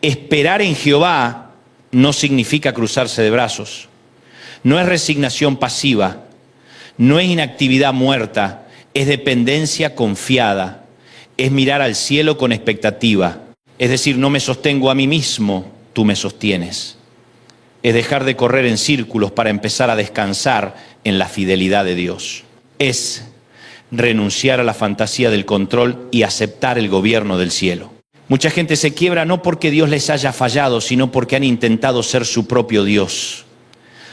A: esperar en Jehová no significa cruzarse de brazos, no es resignación pasiva, no es inactividad muerta, es dependencia confiada, es mirar al cielo con expectativa. Es decir, no me sostengo a mí mismo, tú me sostienes. Es dejar de correr en círculos para empezar a descansar en la fidelidad de Dios. Es renunciar a la fantasía del control y aceptar el gobierno del cielo. Mucha gente se quiebra no porque Dios les haya fallado, sino porque han intentado ser su propio Dios.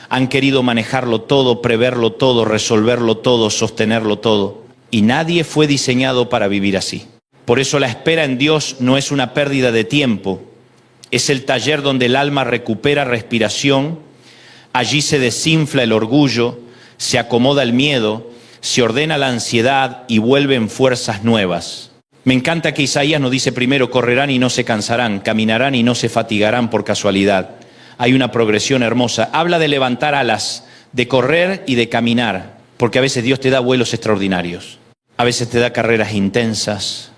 A: Han querido manejarlo todo, preverlo todo, resolverlo todo, sostenerlo todo. Y nadie fue diseñado para vivir así. Por eso la espera en Dios no es una pérdida de tiempo. Es el taller donde el alma recupera respiración. Allí se desinfla el orgullo, se acomoda el miedo, se ordena la ansiedad y vuelven fuerzas nuevas. Me encanta que Isaías nos dice primero, correrán y no se cansarán, caminarán y no se fatigarán por casualidad. Hay una progresión hermosa. Habla de levantar alas, de correr y de caminar, porque a veces Dios te da vuelos extraordinarios. A veces te da carreras intensas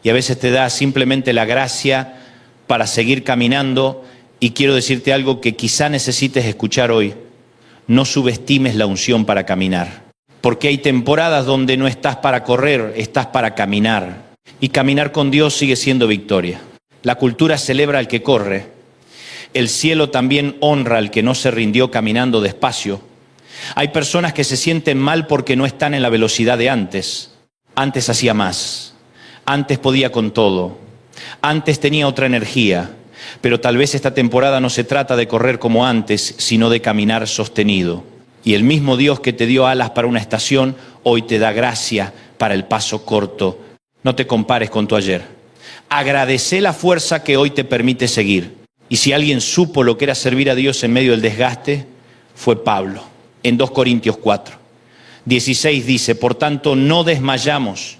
A: y a veces te da simplemente la gracia para seguir caminando. Y quiero decirte algo que quizá necesites escuchar hoy. No subestimes la unción para caminar, porque hay temporadas donde no estás para correr, estás para caminar. Y caminar con Dios sigue siendo victoria. La cultura celebra al que corre. El cielo también honra al que no se rindió caminando despacio. Hay personas que se sienten mal porque no están en la velocidad de antes. Antes hacía más, antes podía con todo, antes tenía otra energía, pero tal vez esta temporada no se trata de correr como antes, sino de caminar sostenido. Y el mismo Dios que te dio alas para una estación, hoy te da gracia para el paso corto. No te compares con tu ayer. Agradece la fuerza que hoy te permite seguir. Y si alguien supo lo que era servir a Dios en medio del desgaste, fue Pablo. En 2 Corintios 4:16 dice, por tanto no desmayamos,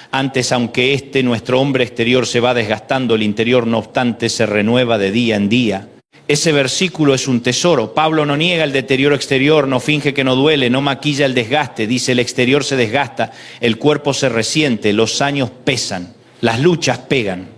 A: antes aunque nuestro hombre exterior se va desgastando, el interior no obstante se renueva de día en día. Ese versículo es un tesoro. Pablo no niega el deterioro exterior, no finge que no duele, no maquilla el desgaste, dice el exterior se desgasta, el cuerpo se resiente, los años pesan, las luchas pegan,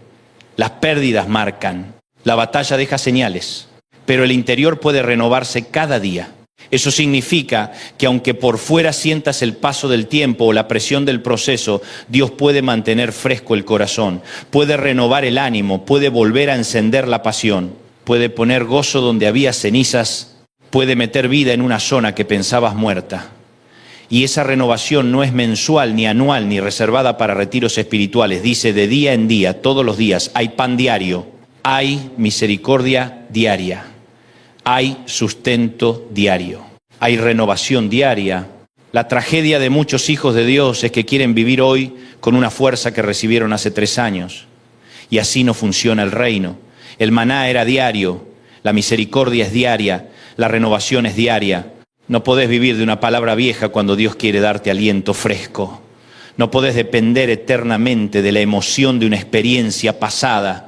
A: las pérdidas marcan, la batalla deja señales, pero el interior puede renovarse cada día. Eso significa que aunque por fuera sientas el paso del tiempo o la presión del proceso, Dios puede mantener fresco el corazón, puede renovar el ánimo, puede volver a encender la pasión, puede poner gozo donde había cenizas, puede meter vida en una zona que pensabas muerta. Y esa renovación no es mensual, ni anual, ni reservada para retiros espirituales. Dice de día en día, todos los días, hay pan diario, hay misericordia diaria. Hay sustento diario, hay renovación diaria. La tragedia de muchos hijos de Dios es que quieren vivir hoy con una fuerza que recibieron hace 3 años. Y así no funciona el reino. El maná era diario, la misericordia es diaria, la renovación es diaria. No podés vivir de una palabra vieja cuando Dios quiere darte aliento fresco. No podés depender eternamente de la emoción de una experiencia pasada.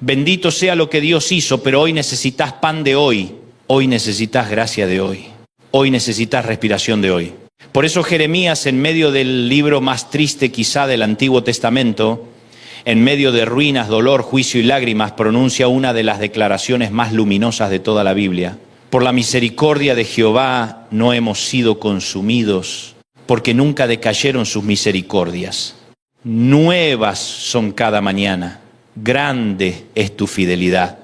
A: Bendito sea lo que Dios hizo, pero hoy necesitas pan de hoy. Hoy necesitas gracia de hoy. Hoy necesitas respiración de hoy. Por eso Jeremías, en medio del libro más triste quizá del Antiguo Testamento, en medio de ruinas, dolor, juicio y lágrimas, pronuncia una de las declaraciones más luminosas de toda la Biblia. Por la misericordia de Jehová no hemos sido consumidos, porque nunca decayeron sus misericordias. Nuevas son cada mañana. Grande es tu fidelidad.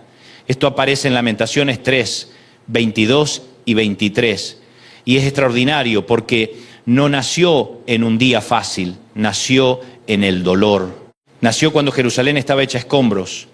A: Esto aparece en Lamentaciones 3, 22 y 23. Y es extraordinario porque no nació en un día fácil, nació en el dolor. Nació cuando Jerusalén estaba hecha escombros.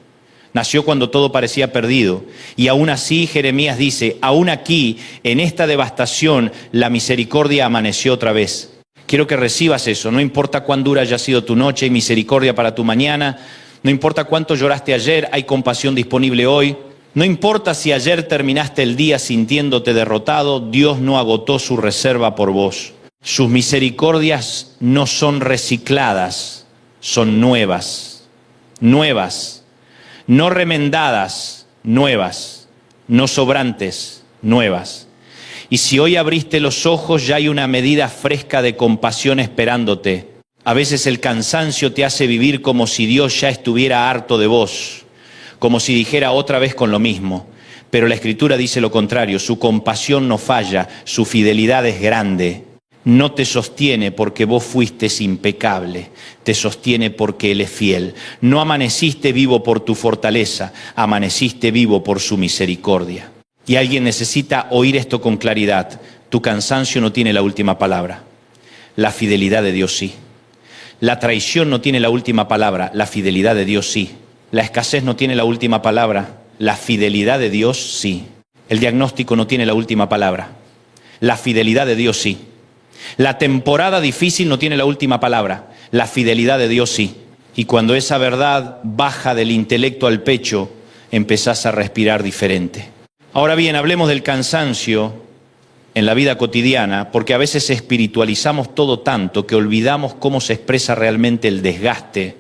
A: Nació cuando todo parecía perdido. Y aún así Jeremías dice, aún aquí, en esta devastación, la misericordia amaneció otra vez. Quiero que recibas eso. No importa cuán dura haya sido tu noche, hay misericordia para tu mañana. No importa cuánto lloraste ayer, hay compasión disponible hoy. No importa si ayer terminaste el día sintiéndote derrotado, Dios no agotó su reserva por vos. Sus misericordias no son recicladas, son nuevas. Nuevas. No remendadas, nuevas. No sobrantes, nuevas. Y si hoy abriste los ojos, ya hay una medida fresca de compasión esperándote. A veces el cansancio te hace vivir como si Dios ya estuviera harto de vos, como si dijera otra vez con lo mismo. Pero la Escritura dice lo contrario, su compasión no falla, su fidelidad es grande. No te sostiene porque vos fuiste impecable, te sostiene porque Él es fiel. No amaneciste vivo por tu fortaleza, amaneciste vivo por su misericordia. Y alguien necesita oír esto con claridad. Tu cansancio no tiene la última palabra, la fidelidad de Dios sí. La traición no tiene la última palabra, la fidelidad de Dios sí. La escasez no tiene la última palabra, la fidelidad de Dios sí. El diagnóstico no tiene la última palabra, la fidelidad de Dios sí. La temporada difícil no tiene la última palabra, la fidelidad de Dios sí. Y cuando esa verdad baja del intelecto al pecho, empezás a respirar diferente. Ahora bien, hablemos del cansancio en la vida cotidiana, porque a veces espiritualizamos todo tanto que olvidamos cómo se expresa realmente el desgaste.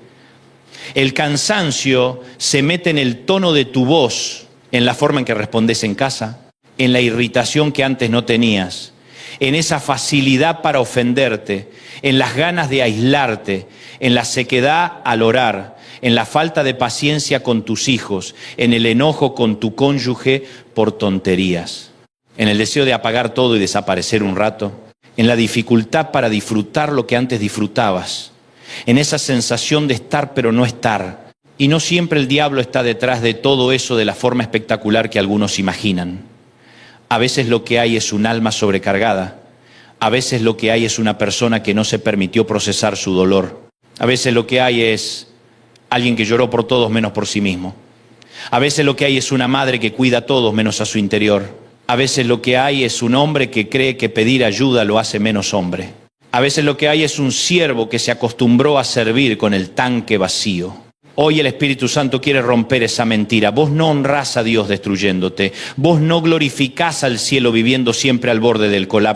A: El cansancio se mete en el tono de tu voz, en la forma en que respondes en casa, en la irritación que antes no tenías, en esa facilidad para ofenderte, en las ganas de aislarte, en la sequedad al orar, en la falta de paciencia con tus hijos, en el enojo con tu cónyuge por tonterías, en el deseo de apagar todo y desaparecer un rato, en la dificultad para disfrutar lo que antes disfrutabas, en esa sensación de estar pero no estar. Y no siempre el diablo está detrás de todo eso de la forma espectacular que algunos imaginan. A veces lo que hay es un alma sobrecargada, a veces lo que hay es una persona que no se permitió procesar su dolor, a veces lo que hay es alguien que lloró por todos menos por sí mismo, a veces lo que hay es una madre que cuida a todos menos a su interior. A veces lo que hay es un hombre que cree que pedir ayuda lo hace menos hombre. A veces lo que hay es un siervo que se acostumbró a servir con el tanque vacío. Hoy el Espíritu Santo quiere romper esa mentira. Vos no honrás a Dios destruyéndote. Vos no glorificás al cielo viviendo siempre al borde del colapso.